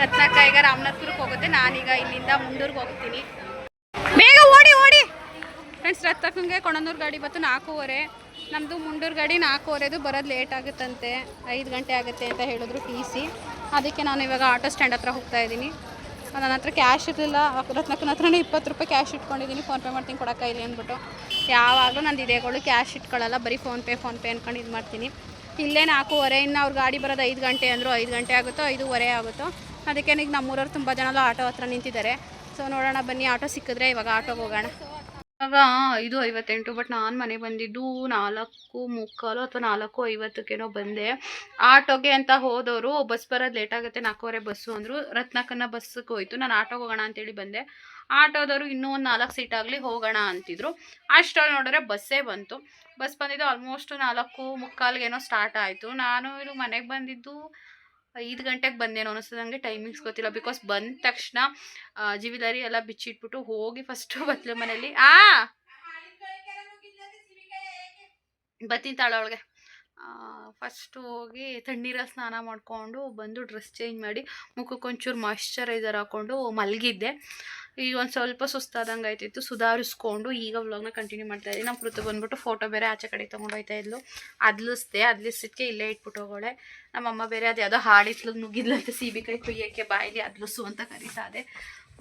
S2: ರತ್ನಾಕ ಈಗ ರಾಮನಾಥ್ಪುರಕ್ಕೆ ಹೋಗುತ್ತೆ, ನಾನೀಗ ಇಲ್ಲಿಂದ ಮುಂಡೂರ್ಗೆ ಹೋಗ್ತೀನಿ. ಬೇಗ ಓಡಿ ಫ್ರೆಂಡ್ಸ್. ರತ್ನಾಕಂಗೆ ಕೊಣನೂರು ಗಾಡಿ ಬಂತು 4:15. ನಮ್ಮದು ಮುಂಡೂರು ಗಾಡಿ 4:15. ಬರೋದು ಲೇಟ್ ಆಗುತ್ತಂತೆ, 5 ಗಂಟೆ ಆಗುತ್ತೆ ಅಂತ ಹೇಳಿದ್ರು TC. ಅದಕ್ಕೆ ನಾನು ಇವಾಗ ಆಟೋ ಸ್ಟ್ಯಾಂಡ್ ಹತ್ರ ಹೋಗ್ತಾ ಇದ್ದೀನಿ. ನನ್ನ ಹತ್ರ ಕ್ಯಾಶ್ ಇರಲಿಲ್ಲ. ರತ್ನಕ್ಕನ ಹತ್ರನೇ 20 ರೂಪಾಯಿ ಕ್ಯಾಶ್ ಇಟ್ಕೊಂಡಿದ್ದೀನಿ. ಫೋನ್ಪೇ ಮಾಡ್ತೀನಿ ಕೊಡೋಕ್ಕ ಇಲ್ಲಿ ಅಂದ್ಬಿಟ್ಟು. ಯಾವಾಗಲೂ ನಂದು ಇದೇಗಳು ಕ್ಯಾಶ್ ಇಟ್ಕೊಳ್ಳಲ್ಲ, ಬರೀ ಫೋನ್ಪೇ ಅಂದ್ಕೊಂಡು ಇದು ಮಾಡ್ತೀನಿ. ಇಲ್ಲೇ 4:15. ಇನ್ನು ಅವ್ರು ಗಾಡಿ ಬರೋದು 5 ಗಂಟೆ ಅಂದರು. 5 ಗಂಟೆ ಆಗುತ್ತೋ 5:15 ಆಗುತ್ತೋ. ಅದಕ್ಕೆ ಈಗ ನಮ್ಮೂರವ್ರು ತುಂಬ ಜನ ಆಟೋ ಹತ್ರ ನಿಂತಿದ್ದಾರೆ. ಸೊ ನೋಡೋಣ ಬನ್ನಿ, ಆಟೋ ಸಿಕ್ಕಿದ್ರೆ ಇವಾಗ ಆಟೋಗೆ ಹೋಗೋಣ. ಇವಾಗ 5:58. ಬಟ್ ನಾನು ಮನೆ ಬಂದಿದ್ದು 4:45 ಅಥವಾ 4:50 ಬಂದೆ. ಆಟೋಗೆ ಅಂತ ಹೋದವರು ಬಸ್ ಬರೋದು ಲೇಟ್ ಆಗುತ್ತೆ, 4:15 ಬಸ್ಸು ಅಂದರು. ರತ್ನಾಕನ್ನ ಬಸ್ಸಿಗೆ ಹೋಯ್ತು. ನಾನು ಆಟೋಗೆ ಹೋಗೋಣ ಅಂತೇಳಿ ಬಂದೆ. ಆಟೋದವರು ಇನ್ನೂ ಒಂದು 4 ಸೀಟ್ ಆಗಲಿ ಹೋಗೋಣ ಅಂತಿದ್ರು. ಅಷ್ಟರಲ್ಲಿ ನೋಡಿದ್ರೆ ಬಸ್ಸೇ ಬಂತು. ಬಸ್ ಬಂದಿದ್ದು ಆಲ್ಮೋಸ್ಟ್ 4:45 ಸ್ಟಾರ್ಟ್ ಆಯಿತು. ನಾನು ಇಲ್ಲಿ ಮನೆಗೆ ಬಂದಿದ್ದು 5 ಗಂಟೆಗೆ ಬಂದೇನೋ ಅನ್ನಿಸ್ತದೆ. ನನಗೆ ಟೈಮಿಂಗ್ಸ್ ಗೊತ್ತಿಲ್ಲ. ಬಿಕಾಸ್ ಬಂದ ತಕ್ಷಣ ಜ್ಯುವೆಲರಿ ಎಲ್ಲ ಬಿಚ್ಚಿಟ್ಬಿಟ್ಟು ಹೋಗಿ ಫಸ್ಟು ಬತ್ಲೆ ಮನೇಲಿ ಬತ್ತೀನಿ ತಾಳ ಅವಳಿಗೆ ಫಸ್ಟು ಹೋಗಿ ತಣ್ಣೀರಲ್ಲಿ ಸ್ನಾನ ಮಾಡಿಕೊಂಡು ಬಂದು ಡ್ರೆಸ್ ಚೇಂಜ್ ಮಾಡಿ ಮುಖಕ್ಕೆ ಒಂಚೂರು ಮಾಯ್ಶ್ಚರೈಸರ್ ಹಾಕ್ಕೊಂಡು ಮಲಗಿದ್ದೆ. ಈಗ ಒಂದು ಸ್ವಲ್ಪ ಸುಸ್ತಾದಂಗೆ ಆಯ್ತಿತ್ತು, ಸುಧಾರಿಸ್ಕೊಂಡು ಈಗ ವ್ಲಾಗ್ನ ಕಂಟಿನ್ಯೂ ಮಾಡ್ತಾಯಿದ್ದೀನಿ. ನಮ್ಮ ಕೃತು ಬಂದ್ಬಿಟ್ಟು ಫೋಟೋ ಬೇರೆ ಆಚೆ ಕಡೆ ತೊಗೊಂಡು ಹೋಗ್ತಾ ಇದ್ಲು. ಅದ್ಲಿಸಿದ್ದಕ್ಕೆ ಇಲ್ಲೇ ಇಟ್ಬಿಟ್ಟು ಹೋಗೋಳೆ. ನಮ್ಮಮ್ಮ ಬೇರೆ ಅದು ಯಾವುದೋ ಹಾಡಿತ್ಲು ನುಗ್ಗಿದ್ಲಂತೆ, ಸೀಬಿಕಾಯಿ ಕುಯ್ಯೋಕ್ಕೆ ಬಾಯಿಲಿ ಅದ್ಲಸು ಅಂತ ಕರೀತಾ ಇದೆ.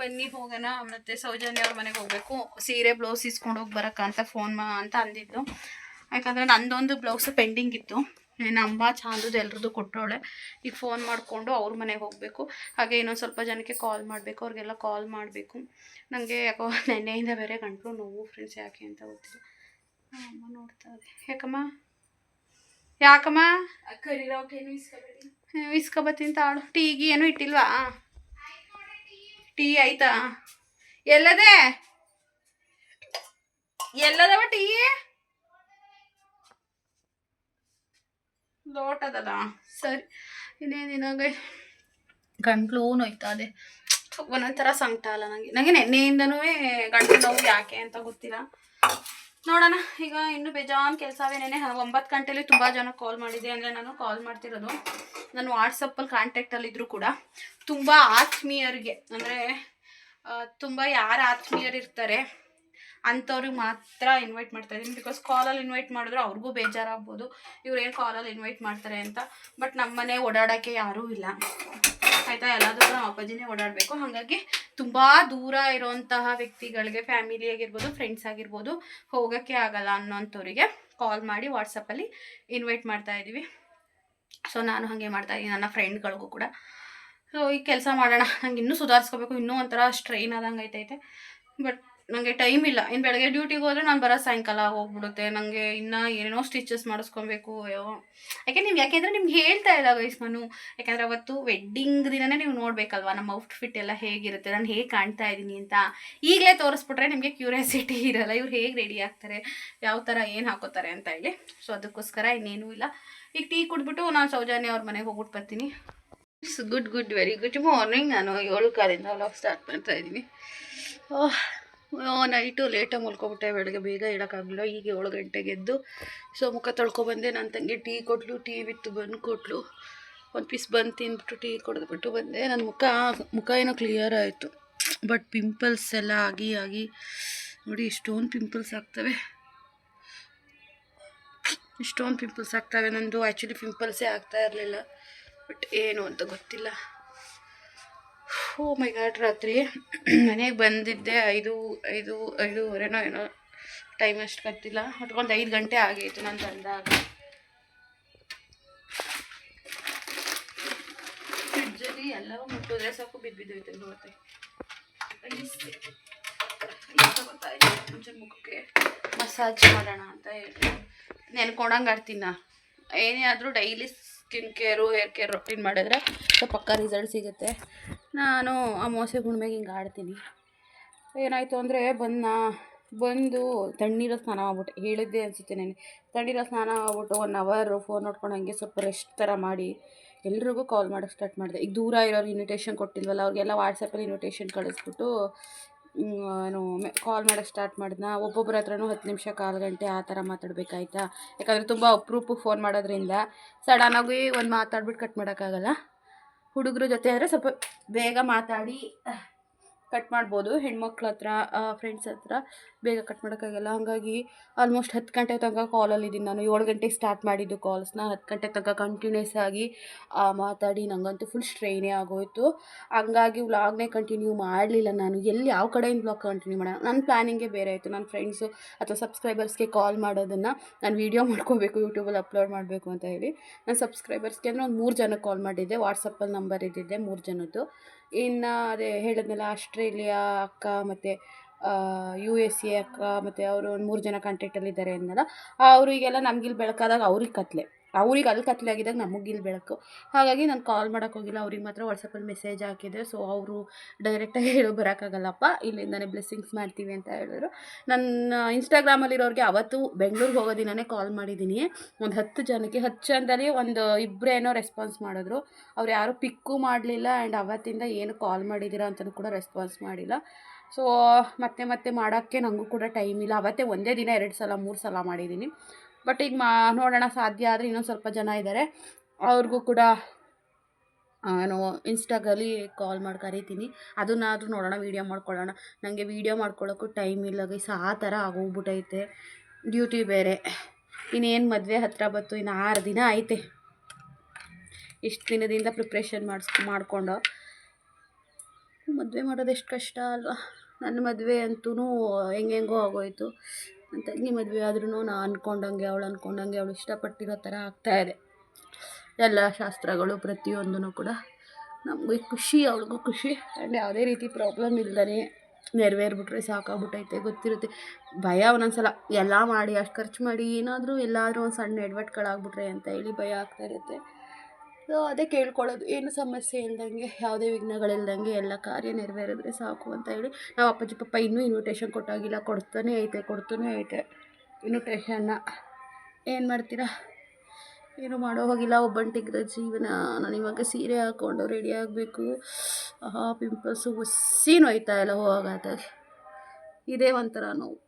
S2: ಬನ್ನಿ ಹೋಗೋಣ. ಮತ್ತು ಸೌಜನ್ಯ ಅವ್ರ ಮನೆಗೆ ಹೋಗಬೇಕು. ಸೀರೆ ಬ್ಲೌಸ್ ಇಸ್ಕೊಂಡು ಹೋಗಿ ಬರೋಕ್ಕಂತ ಫೋನ್ ಅಂತ ಅಂದಿದ್ದು. ಯಾಕಂದರೆ ನಂದೊಂದು ಬ್ಲೌಸು ಪೆಂಡಿಂಗ್ ಇತ್ತು. ನಮ್ಮ ಚಾಂದದು ಎಲ್ರದ್ದು ಕೊಟ್ಟವಳೆ. ಈಗ ಫೋನ್ ಮಾಡಿಕೊಂಡು ಅವ್ರ ಮನೆಗೆ ಹೋಗಬೇಕು. ಹಾಗೆ ಇನ್ನೊಂದು ಸ್ವಲ್ಪ ಜನಕ್ಕೆ ಕಾಲ್ ಮಾಡಬೇಕು, ಅವ್ರಿಗೆಲ್ಲ ಕಾಲ್ ಮಾಡಬೇಕು. ನನಗೆ ಯಾಕೋ ನೆನ್ನೆಯಿಂದ ಬೇರೆ ಗಂಟಲು ನೋವು ಫ್ರೆಂಡ್ಸ್, ಯಾಕೆ ಅಂತ ಗೊತ್ತಿಲ್ಲ. ಅಮ್ಮ ನೋಡ್ತಾ ಇದೆ. ಯಾಕಮ್ಮ ಇಸ್ಕೊಬತ್ತೀನಿ ತಾಳು. ಟೀಗೆ ಏನೂ ಇಟ್ಟಿಲ್ವಾ? ಟೀ ಆಯ್ತಾ? ಎಲ್ಲದವ ಟೀ? ಲೋಟದಲ್ಲ. ಸರಿ, ಇನ್ನೇನಿನಾಗ ಗಂಟ್ಲು ನೋಯ್ತಾ ಇದೆ. ಸೊ ಒಂದೊಂಥರ ಸಂಕಟ ಅಲ್ಲ ನನಗೆ ನೆನ್ನೆಯಿಂದನೂ ಗಂಟಲು ನೋವು ಯಾಕೆ ಅಂತ ಗೊತ್ತಿಲ್ಲ. ನೋಡೋಣ. ಈಗ ಇನ್ನೂ ಬೇಜಾನ್ ಕೆಲಸವೇ. ನೆನೆ 9 ಗಂಟೆಲಿ ತುಂಬ ಜನ ಕಾಲ್ ಮಾಡಿದೆ. ಅಂದರೆ ನಾನು ಕಾಲ್ ಮಾಡ್ತಿರೋದು ನಾನು ವಾಟ್ಸಪ್ಪಲ್ಲಿ ಕಾಂಟ್ಯಾಕ್ಟಲ್ಲಿದ್ದರೂ ಕೂಡ ತುಂಬ ಆತ್ಮೀಯರಿಗೆ, ಅಂದರೆ ತುಂಬ ಯಾರು ಆತ್ಮೀಯರು ಇರ್ತಾರೆ ಅಂಥವ್ರಿಗೆ ಮಾತ್ರ ಇನ್ವೈಟ್ ಮಾಡ್ತಾಯಿದ್ದೀನಿ. ಬಿಕಾಸ್ ಕಾಲಲ್ಲಿ ಇನ್ವೈಟ್ ಮಾಡಿದ್ರೆ ಅವ್ರಿಗೂ ಬೇಜಾರಾಗ್ಬೋದು, ಇವ್ರೇನು ಕಾಲಲ್ಲಿ ಇನ್ವೈಟ್ ಮಾಡ್ತಾರೆ ಅಂತ. ಬಟ್ ನಮ್ಮ ಮನೆ ಓಡಾಡೋಕ್ಕೆ ಯಾರೂ ಇಲ್ಲ ಆಯಿತಾ, ಎಲ್ಲಾದರೂ ನಮ್ಮ ಅಪ್ಪಾಜಿನೇ ಓಡಾಡಬೇಕು. ಹಾಗಾಗಿ ತುಂಬ ದೂರ ಇರೋಂತಹ ವ್ಯಕ್ತಿಗಳಿಗೆ, ಫ್ಯಾಮಿಲಿ ಆಗಿರ್ಬೋದು, ಫ್ರೆಂಡ್ಸ್ ಆಗಿರ್ಬೋದು, ಹೋಗೋಕ್ಕೆ ಆಗಲ್ಲ ಅನ್ನೋಂಥವ್ರಿಗೆ ಕಾಲ್ ಮಾಡಿ ವಾಟ್ಸಪ್ಪಲ್ಲಿ ಇನ್ವೈಟ್ ಮಾಡ್ತಾಯಿದ್ದೀವಿ. ಸೊ ನಾನು ಹಾಗೆ ಮಾಡ್ತಾಯಿದ್ದೀನಿ ನನ್ನ ಫ್ರೆಂಡ್ಗಳಿಗೂ ಕೂಡ. ಸೊ ಈ ಕೆಲಸ ಮಾಡೋಣ. ನಂಗೆ ಇನ್ನೂ ಸುಧಾರಿಸ್ಕೋಬೇಕು, ಇನ್ನೂ ಒಂಥರ ಸ್ಟ್ರೈನ್ ಆದಂಗೆ ಐತೈತೆ. ಬಟ್ ನನಗೆ ಟೈಮ್ ಇಲ್ಲ. ಇನ್ನು ಬೆಳಗ್ಗೆ ಡ್ಯೂಟಿಗೆ ಹೋದರೆ ನಾನು ಬರೋ ಸಾಯಂಕಾಲ ಹೋಗ್ಬಿಡುತ್ತೆ. ನನಗೆ ಇನ್ನೂ ಏನೇನೋ ಸ್ಟಿಚಸ್ ಮಾಡಿಸ್ಕೊಬೇಕು. ಯಾಕೆಂದರೆ ನಿಮ್ಗೆ ಹೇಳ್ತಾ ಇಲ್ಲ ಗೈಸ್ ನಾನು, ಯಾಕೆಂದರೆ ಅವತ್ತು ವೆಡ್ಡಿಂಗ್ ದಿನನೇ ನೀವು ನೋಡಬೇಕಲ್ವ ನಮ್ಮ ಔಟ್ಫಿಟ್ ಎಲ್ಲ ಹೇಗಿರುತ್ತೆ, ನಾನು ಹೇಗೆ ಕಾಣ್ತಾ ಇದ್ದೀನಿ ಅಂತ. ಈಗಲೇ ತೋರಿಸ್ಬಿಟ್ರೆ ನಿಮಗೆ ಕ್ಯೂರಿಯಾಸಿಟಿ ಇರೋಲ್ಲ, ಇವ್ರು ಹೇಗೆ ರೆಡಿ ಆಗ್ತಾರೆ, ಯಾವ ಥರ ಏನು ಹಾಕೋತಾರೆ ಅಂತ ಹೇಳಿ. ಸೊ ಅದಕ್ಕೋಸ್ಕರ ಇನ್ನೇನೂ ಇಲ್ಲ. ಈಗ ಟೀ ಕುಡ್ಬಿಟ್ಟು ನಾನು ಸೌಜನ್ಯ ಅವ್ರ ಮನೆಗೆ ಹೋಗ್ಬಿಟ್ಟು ಬರ್ತೀನಿ. Good very good morning. ನಾನು 7:15 ವ್ಲಾಗ್ ಸ್ಟಾರ್ಟ್ ಮಾಡ್ತಾ ಇದ್ದೀನಿ. ನೈಟು ಲೇಟಾಗಿ ಮಲ್ಕೊಬಿಟ್ಟೆ, ಬೆಳಗ್ಗೆ ಬೇಗ ಹೇಳೋಕ್ಕಾಗಲಿಲ್ಲ. ಈಗ 7 ಗಂಟೆಗೆ ಎದ್ದು ಸೊ ಮುಖ ತೊಳ್ಕೊಬಂದೆ. ನನ್ನ ತಂಗಿ ಟೀ ಕೊಟ್ಟಲು, ಟೀ ವಿತ್ ಬನ್ ಕೊಟ್ಟಲು. ಒಂದು ಪೀಸ್ ಬನ್ ತಿಂದ್ಬಿಟ್ಟು ಟೀ ಕೊಡ್ಬಿಟ್ಟು ಬಂದೆ. ನನ್ನ ಮುಖ ಏನೋ ಕ್ಲಿಯರ್ ಆಯಿತು. ಬಟ್ ಪಿಂಪಲ್ಸ್ ಎಲ್ಲ ಆಗಿ ನೋಡಿ ಇಷ್ಟೊಂದು ಪಿಂಪಲ್ಸ್ ಆಗ್ತವೆ. ನಂದು ಆ್ಯಕ್ಚುಲಿ ಪಿಂಪಲ್ಸೇ ಆಗ್ತಾ ಇರಲಿಲ್ಲ, ಬಟ್ ಏನು ಅಂತ ಗೊತ್ತಿಲ್ಲ. ಓ ಮೈ ಗಾಡ್. ರಾತ್ರಿ ಮನೆಗೆ ಬಂದಿದ್ದೆ 5:30 ಏನೋ ಟೈಮ್ ಅಷ್ಟು ಗೊತ್ತಿಲ್ಲ, ಬಟ್ ಒಂದು 5 ಗಂಟೆ ಆಗಿತ್ತು ನಾನು ಬಂದಾಗ. ಫ್ರಿಡ್ಜಲ್ಲಿ ಎಲ್ಲವೂ ಮುಟ್ಟಿದ್ರೆ ಸಾಕು ಬಿದ್ದೋಯ್ತು ನೋಡ್ತೆ. ಗೊತ್ತಾಯ್ತು ಮುಂಚೆ ಮುಖಕ್ಕೆ ಮಸಾಜ್ ಮಾಡೋಣ ಅಂತ ಹೇಳಿ ನೆನ್ಕೊಂಡಂಗೆ ಆಡ್ತೀನಿ. ನಾ ಏನೇ ಆದರೂ daily skin care, hair care routine ಮಾಡಿದ್ರೆ ಸೊ ಪಕ್ಕ ರಿಸಲ್ಟ್ ಸಿಗುತ್ತೆ. ನಾನು ಅಮಾವಾಸ್ಯೆ ಹುಣ್ಣಿಮೆಗೆ ಹಿಂಗೆ ಆಡ್ತೀನಿ. ಏನಾಯಿತು ಅಂದರೆ ಬಂದು ತಣ್ಣೀರ ಸ್ನಾನ ಮಾಡ್ಬಿಟ್ಟೆ. ಹೇಳಿದ್ದೆ ಅನಿಸುತ್ತೆ ನಾನು. ತಣ್ಣೀರ ಸ್ನಾನ ಮಾಡ್ಬಿಟ್ಟು 1 ಅವರ್ ಫೋನ್ ನೋಡ್ಕೊಂಡು ಹಂಗೆ ಸ್ವಲ್ಪ ರೆಸ್ಟ್ ಥರ ಮಾಡಿ ಎಲ್ರಿಗೂ ಕಾಲ್ ಮಾಡೋಕ್ಕೆ ಸ್ಟಾರ್ಟ್ ಮಾಡಿದೆ. ಈಗ ದೂರ ಇರೋರು ಇನ್ವಿಟೇಷನ್ ಕೊಟ್ಟಿಲ್ವಲ್ಲ, ಅವ್ರಿಗೆಲ್ಲ ವಾಟ್ಸಪ್ಪಲ್ಲಿ ಇನ್ವಿಟೇಷನ್ ಕಳಿಸ್ಬಿಟ್ಟು ನಾನು ಕಾಲ್ ಮಾಡೋಕ್ಕೆ ಸ್ಟಾರ್ಟ್ ಮಾಡಿದ್ನ. ಒಬ್ಬೊಬ್ಬರ ಹತ್ರನೂ 10 ನಿಮಿಷ, 1/4 ಗಂಟೆ ಆ ಥರ ಮಾತಾಡಬೇಕಾಯ್ತಾ. ಯಾಕಂದರೆ ತುಂಬ ಅಪರೂಪಕ್ಕೆ ಫೋನ್ ಮಾಡೋದ್ರಿಂದ ಸಡನ್ನಾಗಿ ಒಂದು ಮಾತಾಡ್ಬಿಟ್ಟು ಕಟ್ ಮಾಡೋಕ್ಕಾಗಲ್ಲ. ಹುಡುಗರ ಜೊತೆ ಆದರೆ ಸ್ವಲ್ಪ ಬೇಗ ಮಾತಾಡಿ ಕಟ್ ಮಾಡ್ಬೋದು. ಹೆಣ್ಮಕ್ಳ ಹತ್ರ, ಫ್ರೆಂಡ್ಸ್ ಹತ್ರ ಬೇಗ ಕಟ್ ಮಾಡೋಕ್ಕಾಗಲ್ಲ. ಹಾಗಾಗಿ ಆಲ್ಮೋಸ್ಟ್ 10 ಗಂಟೆ ತನಕ ಕಾಲಲ್ಲಿದ್ದೀನಿ ನಾನು. 7 ಗಂಟೆಗೆ ಸ್ಟಾರ್ಟ್ ಮಾಡಿದ್ದು ಕಾಲ್ಸ್ನ. 10 ಗಂಟೆ ತನಕ ಕಂಟಿನ್ಯೂಸ್ ಆಗಿ ಮಾತಾಡಿ ನನಗಂತೂ ಫುಲ್ ಸ್ಟ್ರೈನೇ ಆಗೋಯಿತು. ಹಂಗಾಗಿ ವ್ಲಾಗ್ನೇ ಕಂಟಿನ್ಯೂ ಮಾಡಲಿಲ್ಲ ನಾನು. ಯಾವ ಕಡೆಯಿಂದ ವ್ಲಾಗ್ ಕಂಟಿನ್ಯೂ ಮಾಡೋಣ, ನನ್ನ ಪ್ಲ್ಯಾನಿಂಗೇ ಬೇರೆ ಆಯಿತು. ನನ್ನ ಫ್ರೆಂಡ್ಸು ಅಥವಾ ಸಬ್ಸ್ಕ್ರೈಬರ್ಸ್ಗೆ ಕಾಲ್ ಮಾಡೋದನ್ನು ನಾನು ವೀಡಿಯೋ ಮಾಡ್ಕೋಬೇಕು, ಯೂಟ್ಯೂಬಲ್ಲಿ ಅಪ್ಲೋಡ್ ಮಾಡಬೇಕು ಅಂತ ಹೇಳಿ ನಾನು ಸಬ್ಸ್ಕ್ರೈಬರ್ಸ್ಗೆ ಅಂದರೆ ಒಂದು 3 ಜನಕ್ಕೆ ಕಾಲ್ ಮಾಡಿದ್ದೆ. ವಾಟ್ಸಪ್ಪಲ್ಲಿ ನಂಬರ್ ಇದ್ದಿದ್ದೆ 3 ಜನದ್ದು. ಇನ್ನು ಅದೇ ಹೇಳಿದ್ನಲ್ಲ, ಆಸ್ಟ್ರೇಲಿಯಾ ಅಕ್ಕ ಮತ್ತು USA ಅಕ್ಕ ಮತ್ತು ಅವರು ಒಂದು 3 ಜನ ಕಾಂಟ್ಯಾಕ್ಟಲ್ಲಿದ್ದಾರೆ ಅಂದಲ್ಲ, ಅವರಿಗೆಲ್ಲ ನಮಗಿಲ್ಲಿ ಬೆಳಕಾದಾಗ ಅವ್ರಿಗೆ ಅಲ್ಲಿ ಕತ್ಲಾಗಿದ್ದಾಗ ನಮಗಿಲ್ಲಿ ಬೆಳಕು. ಹಾಗಾಗಿ ನಾನು ಕಾಲ್ ಮಾಡೋಕ್ಕೋಗಿಲ್ಲ. ಅವ್ರಿಗೆ ಮಾತ್ರ ವಾಟ್ಸಪ್ಪಲ್ಲಿ ಮೆಸೇಜ್ ಹಾಕಿದೆ. ಸೊ ಅವರು ಡೈರೆಕ್ಟಾಗಿ ಬರೋಕ್ಕಾಗಲ್ಲಪ್ಪ, ಇಲ್ಲಿಂದನೇ ಬ್ಲೆಸ್ಸಿಂಗ್ಸ್ ಮಾಡ್ತೀವಿ ಅಂತ ಹೇಳಿದ್ರು. ನನ್ನ ಇನ್ಸ್ಟಾಗ್ರಾಮಲ್ಲಿರೋರಿಗೆ ಅವತ್ತು ಬೆಂಗಳೂರಿಗೆ ಹೋಗೋ ದಿನವೇ ಕಾಲ್ ಮಾಡಿದ್ದೀನಿ. ಒಂದು 10 ಜನಕ್ಕೆ. 10 ಜನದಲ್ಲಿ ಒಂದು 2 ಏನೋ ರೆಸ್ಪಾನ್ಸ್ ಮಾಡಿದ್ರು. ಅವ್ರು ಯಾರೂ ಪಿಕ್ಕೂ ಮಾಡಲಿಲ್ಲ. ಆ್ಯಂಡ್ ಅವತ್ತಿಂದ ಏನು ಕಾಲ್ ಮಾಡಿದ್ದೀರಾ ಅಂತಲೂ ಕೂಡ ರೆಸ್ಪಾನ್ಸ್ ಮಾಡಿಲ್ಲ. ಸೊ ಮತ್ತೆ ಮಾಡೋಕ್ಕೆ ನನಗೂ ಕೂಡ ಟೈಮ್ ಇಲ್ಲ. ಅವತ್ತೇ ಒಂದೇ ದಿನ 2 ಸಲ 3 ಸಲ ಮಾಡಿದ್ದೀನಿ. ಬಟ್ ಈಗ ನೋಡೋಣ, ಸಾಧ್ಯ ಆದರೆ ಇನ್ನೊಂದು ಸ್ವಲ್ಪ ಜನ ಇದ್ದಾರೆ, ಅವ್ರಿಗೂ ಕೂಡ ನಾನು ಇನ್ಸ್ಟಾಗಲ್ಲಿ ಕಾಲ್ ಮಾಡಿ ಕರಿತೀನಿ. ಅದನ್ನಾದರೂ ನೋಡೋಣ, ವೀಡಿಯೋ ಮಾಡ್ಕೊಳ್ಳೋಣ. ನನಗೆ ವೀಡಿಯೋ ಮಾಡ್ಕೊಳ್ಳೋಕ್ಕೂ ಟೈಮ್ ಇಲ್ಲ ಗೈಸ್, ಆ ಥರ ಆಗೋಗ್ಬಿಟ್ಟೈತೆ. ಡ್ಯೂಟಿ ಬೇರೆ. ಇನ್ನೇನು ಮದುವೆ ಹತ್ತಿರ ಬಂತು, ಇನ್ನು 6 ದಿನ ಐತೆ. ಇಷ್ಟು ದಿನದಿಂದ ಪ್ರಿಪ್ರೇಷನ್ ಮಾಡಿಕೊಂಡು ಮದುವೆ ಮಾಡೋದು ಎಷ್ಟು ಕಷ್ಟ ಅಲ್ವಾ. ನನ್ನ ಮದುವೆ ಅಂತೂ ಹೆಂಗೆಂಗೋ ಆಗೋಯಿತು. ನನ್ನ ತಂಗಿ ಮದುವೆ ಆದ್ರೂ ನಾನು ಅಂದ್ಕೊಂಡಂಗೆ ಅವಳು ಇಷ್ಟಪಟ್ಟಿರೋ ಥರ ಆಗ್ತಾಯಿದೆ. ಎಲ್ಲ ಶಾಸ್ತ್ರಗಳು ಪ್ರತಿಯೊಂದೂ ಕೂಡ ನಮಗೂ ಖುಷಿ, ಅವಳಿಗೂ ಖುಷಿ. ಆ್ಯಂಡ್ ಯಾವುದೇ ರೀತಿ ಪ್ರಾಬ್ಲಮ್ ಇಲ್ಲದೇ ನೆರವೇರ್ಬಿಟ್ರೆ ಸಾಕಾಗ್ಬಿಟ್ಟೈತೆ. ಗೊತ್ತಿರುತ್ತೆ ಭಯ ಒಂದೊಂದ್ಸಲ, ಎಲ್ಲ ಮಾಡಿ ಅಷ್ಟು ಖರ್ಚು ಮಾಡಿ ಎಲ್ಲಾದರೂ ಒಂದು ಸಣ್ಣ ಎಡವಟ್ಟುಗಳಾಗ್ಬಿಟ್ರೆ ಅಂತ ಹೇಳಿ ಭಯ ಆಗ್ತಾಯಿರುತ್ತೆ. ಸೊ ಅದೇ ಕೇಳ್ಕೊಳ್ಳೋದು, ಏನು ಸಮಸ್ಯೆ ಇಲ್ದಂಗೆ, ಯಾವುದೇ ವಿಘ್ನಗಳಿಲ್ದಂಗೆ ಎಲ್ಲ ಕಾರ್ಯ ನೆರವೇರಿದ್ರೆ ಸಾಕು ಅಂತ ಹೇಳಿ. ನಾವು ಅಪ್ಪಾಜಿ ಪಪ್ಪ ಇನ್ನೂ ಇನ್ವಿಟೇಷನ್ ಕೊಟ್ಟಾಗಿಲ್ಲ, ಕೊಡ್ತಾನೇ ಐತೆ ಇನ್ವಿಟೇಷನ್ನ. ಏನು ಮಾಡ್ತೀರಾ, ಏನು ಮಾಡೋ ಹೋಗಿಲ್ಲ. ಒಬ್ಬಂಟಿಗಿರೋ ಜೀವನ. ನಾನು ಇವಾಗ ಸೀರೆ ಹಾಕ್ಕೊಂಡು ರೆಡಿ ಆಗಬೇಕು. ಪಿಂಪಲ್ಸು ಹುಸ್ಸಿನೂ ಹೋಯ್ತಾ ಇಲ್ಲ ಹೋಗಾತಾಗಿ. ಇದೇ ಒಂಥರ ನೋವು.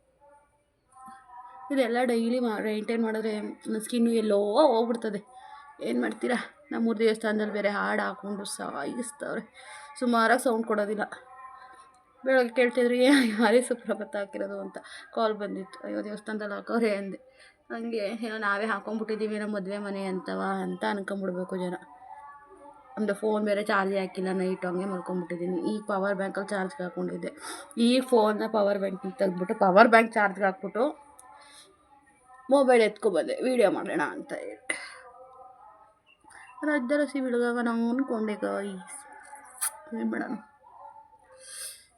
S1: ಇದೆಲ್ಲ ಡೈಲಿ ಮೇಂಟೈನ್ ಮಾಡಿದ್ರೆ ನನ್ನ ಸ್ಕಿನ್ನು ಎಲ್ಲೋ ಹೋಗ್ಬಿಡ್ತದೆ. ಏನು ಮಾಡ್ತೀರಾ, ನಮ್ಮೂರು ದೇವಸ್ಥಾನದಲ್ಲಿ ಬೇರೆ ಹಾಡು ಹಾಕ್ಕೊಂಡು ಸಾಯಿಸ್ತವ್ರೆ, ಸುಮಾರಾಗಿ ಸೌಂಡ್ ಕೊಡೋದಿಲ್ಲ. ಬೆಳಗ್ಗೆ ಕೇಳ್ತಿದ್ರಿ ಯಾರೇ ಸುಪ್ರಭಾತ ಹಾಕಿರೋದು ಅಂತ ಕಾಲ್ ಬಂದಿತ್ತು. ಅಯ್ಯೋ ದೇವಸ್ಥಾನದಲ್ಲಿ ಹಾಕೋರೆ ಅಂದೆ. ಹಂಗೆ ಏನೋ ನಾವೇ ಹಾಕೊಂಡ್ಬಿಟ್ಟಿದ್ದೀವಿ ಏನೋ ಮದುವೆ ಮನೆ ಅಂತ ಅನ್ಕೊಂಬಿಡ್ಬೇಕು ಜನ. ನಮ್ಮದು ಫೋನ್ ಬೇರೆ ಚಾರ್ಜ್ ಹಾಕಿಲ್ಲ, ನೈಟ್ ಹಂಗೆ ಮಲ್ಕೊಂಬಿಟ್ಟಿದ್ದೀನಿ. ಈಗ ಪವರ್ ಬ್ಯಾಂಕಲ್ಲಿ ಚಾರ್ಜ್ಗೆ ಹಾಕ್ಕೊಂಡಿದ್ದೆ. ಈಗ ಫೋನ್ನ ಪವರ್ ಬ್ಯಾಂಕಿಗೆ ತೆಗೆದ್ಬಿಟ್ಟು ಪವರ್ ಬ್ಯಾಂಕ್ ಚಾರ್ಜ್ಗೆ ಹಾಕ್ಬಿಟ್ಟು ಮೊಬೈಲ್ ಎತ್ಕೊಬಂದೆ ವೀಡಿಯೋ ಮಾಡೋಣ ಅಂತ ಹೇಳಿ. ರಜ್ಜರಸಿ ಬಿಡುವಾಗ ನಾವು ಅಂದ್ಕೊಂಡೆ ಗಾಯ್ಸ್, ಏನು ಮಾಡೋಣ,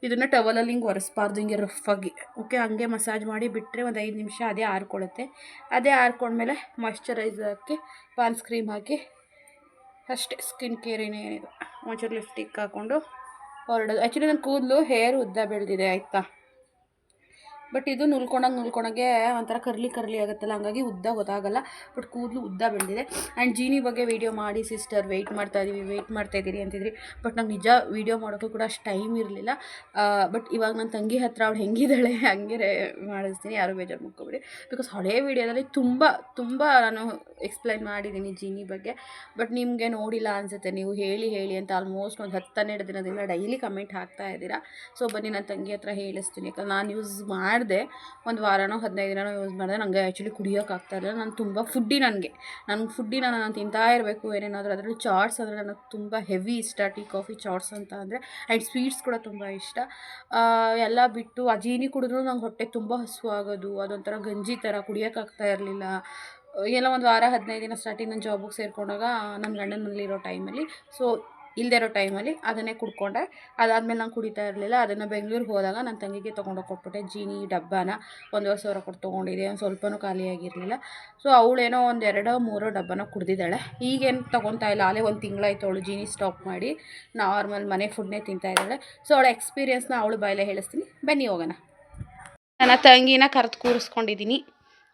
S1: ಇದನ್ನು ಟವಲಲ್ಲಿ ಹಿಂಗೆ ಒರೆಸ್ಬಾರ್ದು, ಹಿಂಗೆ ರಫಾಗಿ ಓಕೆ. ಹಂಗೆ ಮಸಾಜ್ ಮಾಡಿ ಬಿಟ್ಟರೆ ಒಂದು 5 ನಿಮಿಷ ಅದೇ ಆರ್ಕೊಳ್ಳುತ್ತೆ. ಅದೇ ಆರ್ಕೊಂಡ್ಮೇಲೆ ಮಾಯ್ಶ್ಚರೈಸರ್ ಹಾಕಿ ಪಾನ್ಸ್ ಕ್ರೀಮ್ ಹಾಕಿ ಅಷ್ಟೇ. ಸ್ಕಿನ್ ಕೇರ್ ಏನೇನಿದೆ ಒಂಚೂರು ಲಿಪ್ಸ್ಟಿಕ್ ಹಾಕ್ಕೊಂಡು ಹೊರಡೋದು. ಆ್ಯಕ್ಚುಲಿ ನನ್ನ ಕೂದಲು ಹೇರ್ ಉದ್ದ ಬೆಳೆದಿದೆ ಆಯಿತಾ, ಬಟ್ ಇದು ನುಲ್ಕೊಂಡಂಗೆ ಒಂಥರ ಕರ್ಲಿ ಆಗುತ್ತಲ್ಲ, ಹಂಗಾಗಿ ಉದ್ದ ಗೊತ್ತಾಗಲ್ಲ. ಬಟ್ ಕೂದಲು ಉದ್ದ ಬೆಳೆದಿದೆ. ಆ್ಯಂಡ್ ಜೀನಿ ಬಗ್ಗೆ ವೀಡಿಯೋ ಮಾಡಿ ಸಿಸ್ಟರ್ ವೆಯ್ಟ್ ಮಾಡ್ತಾಯಿದ್ದೀರಿ ಅಂತಿದ್ರಿ. ಬಟ್ ನಂಗೆ ನಿಜ ವೀಡಿಯೋ ಮಾಡೋಕ್ಕೂ ಕೂಡ ಅಷ್ಟು ಟೈಮ್ ಇರಲಿಲ್ಲ. ಬಟ್ ಇವಾಗ ನನ್ನ ತಂಗಿ ಹತ್ರ ಅವಳು ಹೆಂಗಿದ್ದಾಳೆ ಹಂಗೆ ಮಾಡಿಸ್ತೀನಿ, ಯಾರೂ ಬೇಜಾರು ಮಾಡ್ಕೊಬೇಡಿ. ಬಿಕಾಸ್ ಹಳೇ ವೀಡಿಯೋದಲ್ಲಿ ತುಂಬ ನಾನು ಎಕ್ಸ್ಪ್ಲೈನ್ ಮಾಡಿದ್ದೀನಿ ಜೀನಿ ಬಗ್ಗೆ. ಬಟ್ ನಿಮಗೆ ನೋಡಿಲ್ಲ ಅನಿಸುತ್ತೆ, ನೀವು ಹೇಳಿ ಅಂತ ಆಲ್ಮೋಸ್ಟ್ ಒಂದು 10-12 ದಿನದಿಂದ ಡೈಲಿ ಕಮೆಂಟ್ ಹಾಕ್ತಾ ಇದ್ದೀರಾ. ಸೊ ಬನ್ನಿ ನನ್ನ ತಂಗಿ ಹತ್ರ ಹೇಳಿಸ್ತೀನಿ. ಯಾಕಂದ್ರೆ ನಾನು ಯೂಸ್ ಮಾಡಿದೆ ಒಂದು ವಾರನೋ 15 ದಿನನೋ ಯೂಸ್ ಮಾಡಿದೆ. ನನಗೆ ಆ್ಯಕ್ಚುಲಿ ಕುಡಿಯೋಕ್ಕಾಗ್ತಾ ಇರಲಿಲ್ಲ. ನಾನು ತುಂಬ ನನಗೆ ಫುಡ್ಡಿನ ನಾನು ತಿಂತಾ ಇರಬೇಕು ಏನೇನಾದರೂ. ಅದರಲ್ಲಿ ಚಾಟ್ಸ್ ಅಂದರೆ ನನಗೆ ತುಂಬ ಹೆವಿ ಇಷ್ಟ, ಟೀ ಕಾಫಿ ಚಾಟ್ಸ್ ಅಂತ ಅಂದರೆ. ಆ್ಯಂಡ್ ಸ್ವೀಟ್ಸ್ ಕೂಡ ತುಂಬ ಇಷ್ಟ. ಎಲ್ಲ ಬಿಟ್ಟು ಆ ಜೀನಿ ಕುಡಿದ್ರೂ ನಂಗೆ ಹೊಟ್ಟೆ ತುಂಬ ಹಸುವಾಗೋದು, ಅದೊಂಥರ ಗಂಜಿ ಥರ, ಕುಡಿಯೋಕ್ಕಾಗ್ತಾ ಇರಲಿಲ್ಲ. ಏನೋ ಒಂದು ವಾರ 15 ದಿನ ಸ್ಟಾರ್ಟಿಂಗ್ ನಾನು ಜಾಬಿಗೆ ಸೇರಿಕೊಂಡಾಗ ನನ್ನ ಗಂಡನ ಮನೇಲಿರೋ ಟೈಮಲ್ಲಿ, ಸೊ ಇಲ್ಲದೇ ಇರೋ ಟೈಮಲ್ಲಿ ಅದನ್ನೇ ಕುಡ್ಕೊಂಡೆ. ಅದಾದಮೇಲೆ ನಾನು ಕುಡಿತಾ ಇರಲಿಲ್ಲ. ಅದನ್ನು ಬೆಂಗಳೂರಿಗೆ ಹೋದಾಗ ನನ್ನ ತಂಗಿಗೆ ತೊಗೊಂಡೋಗಿ ಕೊಟ್ಬಿಟ್ಟೆ. ಜೀನಿ ಡಬ್ಬನ 1,500 ಕೊಟ್ಟು ತೊಗೊಂಡಿದ್ದೆ. ಒಂದು ಸ್ವಲ್ಪನೂ ಖಾಲಿಯಾಗಿರಲಿಲ್ಲ. ಸೊ ಅವಳೇನೋ ಒಂದು 2-3 ಡಬ್ಬನ ಕುಡ್ದಿದ್ದಾಳೆ. ಈಗೇನು ತೊಗೊತಾ ಇಲ್ಲ, ಅಲ್ಲೇ 1 ತಿಂಗಳಾಯ್ತು ಅವಳು ಜೀನಿ ಸ್ಟಾಪ್ ಮಾಡಿ ನಾರ್ಮಲ್ ಮನೆ ಫುಡ್ನೇ ತಿಂತಾ ಇದ್ದಾಳೆ. ಸೊ ಅವಳ ಎಕ್ಸ್ಪೀರಿಯನ್ಸ್ನ ಅವಳು ಬಾಯಲ್ಲೇ ಹೇಳಿಸ್ತೀನಿ, ಬನ್ನಿ ಹೋಗೋಣ. ನನ್ನ ತಂಗಿನ ಕರೆದು ಕೂರಿಸ್ಕೊಂಡಿದ್ದೀನಿ,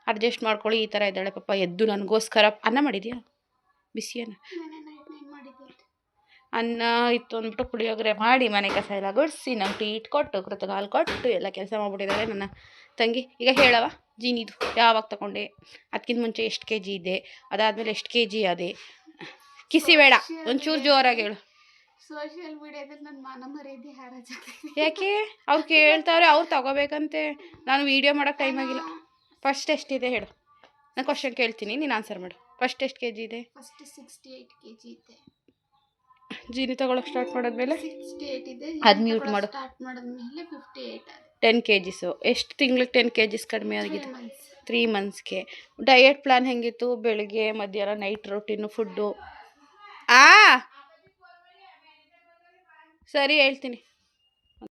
S1: ಅಡ್ಜಸ್ಟ್ ಮಾಡ್ಕೊಳ್ಳಿ. ಈ ಥರ ಇದ್ದಾಳೆ ಪಾಪ. ಎದ್ದು ನನಗೋಸ್ಕರ ಅನ್ನ ಮಾಡಿದ್ಯಾ, ಬಿಸಿ ಅನ್ನ ಇತ್ತು ಅಂದ್ಬಿಟ್ಟು ಪುಳಿಯೋಗರೆ ಮಾಡಿ ಮನೆ ಕಸ ಎಲ್ಲ ಗುಡಿಸಿ ನಂಗೆ ಟೀ ಇಟ್ಕೊಟ್ಟು ಕೃತಕ ಹಾಲು ಕೊಟ್ಟು ಎಲ್ಲ ಕೆಲಸ ಮಾಡ್ಬಿಟ್ಟಿದ್ದಾಳೆ ನನ್ನ ತಂಗಿ. ಈಗ ಹೇಳವ ಜೀನಿದು ಯಾವಾಗ ತಗೊಂಡೆ, ಅದಕ್ಕಿಂತ ಮುಂಚೆ ಎಷ್ಟು kg ಇದೆ, ಅದಾದಮೇಲೆ ಎಷ್ಟು kg ಅದೇ, ಕಿಸಿ ಬೇಡ, ಒಂಚೂರು ಜೋರಾಗಿ ಹೇಳು.
S3: ಸೋಷಿಯಲ್ ಮೀಡಿಯಾದಲ್ಲಿ ನನ್ನ ಮಾನ ಮರ್ಯಾದೆ ಹಾರಾಜಕ್ಕೆ.
S1: ಯಾಕೆ ಅವ್ರು ಕೇಳ್ತಾವ್ರೆ, ಅವ್ರು ತಗೋಬೇಕಂತೆ. ನಾನು ವೀಡಿಯೋ ಮಾಡೋಕ್ಕೆ ಟೈಮ್ ಆಗಿಲ್ಲ. ಫಸ್ಟ್ ಎಷ್ಟಿದೆ ಹೇಳು, ನಾನು ಕ್ವಶನ್ ಕೇಳ್ತೀನಿ, ನೀನು ಆನ್ಸರ್ ಮಾಡು. ಫಸ್ಟ್ ಎಷ್ಟು kg ಇದೆ?
S3: ಫಸ್ಟ್ 68 kg ಇದೆ.
S1: ಜೀನಿ ತಗೊಳಕ್ಕೆ ಸ್ಟಾರ್ಟ್ ಮಾಡಿದ್ಮೇಲೆ
S3: 68 ಇದೆ.
S1: ಅದು ಮ್ಯೂಟ್ ಮಾಡು.
S3: ಸ್ಟಾರ್ಟ್ ಮಾಡಿದ್ಮೇಲೆ 58 ಆಗಿದೆ.
S1: 10 kg. ಎಷ್ಟು ತಿಂಗಳಿಗೆ 10 kg ಕಡಿಮೆ ಆಗಿದೆ? 3 ಮಂತ್ಸ್ಗೆ. ಡಯಟ್ ಪ್ಲಾನ್ ಹೆಂಗಿತ್ತು? ಬೆಳಿಗ್ಗೆ ಮಧ್ಯಾಹ್ನ ನೈಟ್ ರೊಟೀನು ಫುಡ್ಡು? ಸರಿ ಹೇಳ್ತೀನಿ.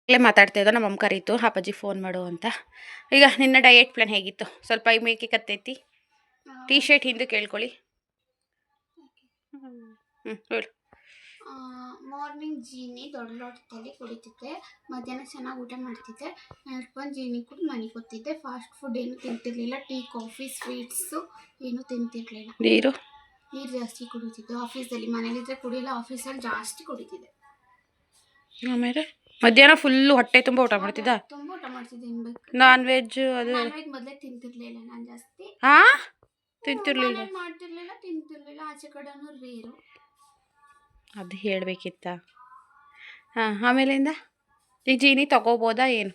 S1: ಅಲ್ಲೇ ಮಾತಾಡ್ತಾ ಇದ್ದೋ, ನಮ್ಮ ಅಮ್ಮ ಕರೀತು ಅಪ್ಪಾಜಿ ಫೋನ್ ಮಾಡು ಅಂತ. ಈಗ ನಿನ್ನ ಡಯಟ್ ಪ್ಲಾನ್ ಹೇಗಿತ್ತು? ಸ್ವಲ್ಪ ಮೇಕೆ ಕತ್ತೈತಿ, ಟೀ ಶರ್ಟ್ ಹಿಂದೆ ಕೇಳ್ಕೊಳ್ಳಿ. ಹೇಳು.
S3: ಮಾರ್ನಿಂಗ್ ಜೀನಿ ದೊಡ್ಡ ಲೋಟದಲ್ಲಿ ಕುಡಿತಿದ್ದೆ, ಮಧ್ಯಾಹ್ನ ಚೆನ್ನಾಗಿ ಊಟ ಮಾಡ್ತಿದ್ದೆ, ನೈಟ್ ಬಂದು ಜೀನಿ ಕುಡಿದು ಮನೆಗೆ ಕೂತಿದ್ದೆ. ಫಾಸ್ಟ್ ಫುಡ್ ಏನು ತಿಂತಿರ್ಲಿಲ್ಲ, ಟೀ ಕಾಫಿ ಸ್ವೀಟ್ಸು ಏನು ತಿಂತಿರ್ಲಿಲ್ಲ. ನೀರು ಜಾಸ್ತಿ ಕುಡಿತಿದ್ದೆ. ಆಫೀಸಲ್ಲಿ, ಮನೇಲಿದ್ದರೆ ಕುಡಿಯಲ್ಲ, ಆಫೀಸಲ್ಲಿ ಜಾಸ್ತಿ ಕುಡಿತಿದ್ದೆ.
S1: ಆಮೇಲೆ ಮಧ್ಯಾಹ್ನ ಫುಲ್ಲು ಹೊಟ್ಟೆ ತುಂಬ ಊಟ ಮಾಡ್ತಿದ್ದ?
S3: ತುಂಬ ಊಟ ಮಾಡ್ತಿದ್ದೆ.
S1: ನಾನ್ ವೆಜ್ ಅದು
S3: ಮೊದಲೇ ತಿಂತಿರ್ಲಿಲ್ಲ ನಾನು ಜಾಸ್ತಿ.
S1: ತಿಂತಿರ್ಲಿಲ್ಲ,
S3: ತಿಂತಿರ್ಲಿಲ್ಲ. ಆಚೆ ಕಡೆನೂ ರೇರು.
S1: ಅದು ಹೇಳಬೇಕಿತ್ತ? ಆಮೇಲಿಂದ ಈಗ ಜೀನಿ ತಗೋಬೋದಾ? ಏನು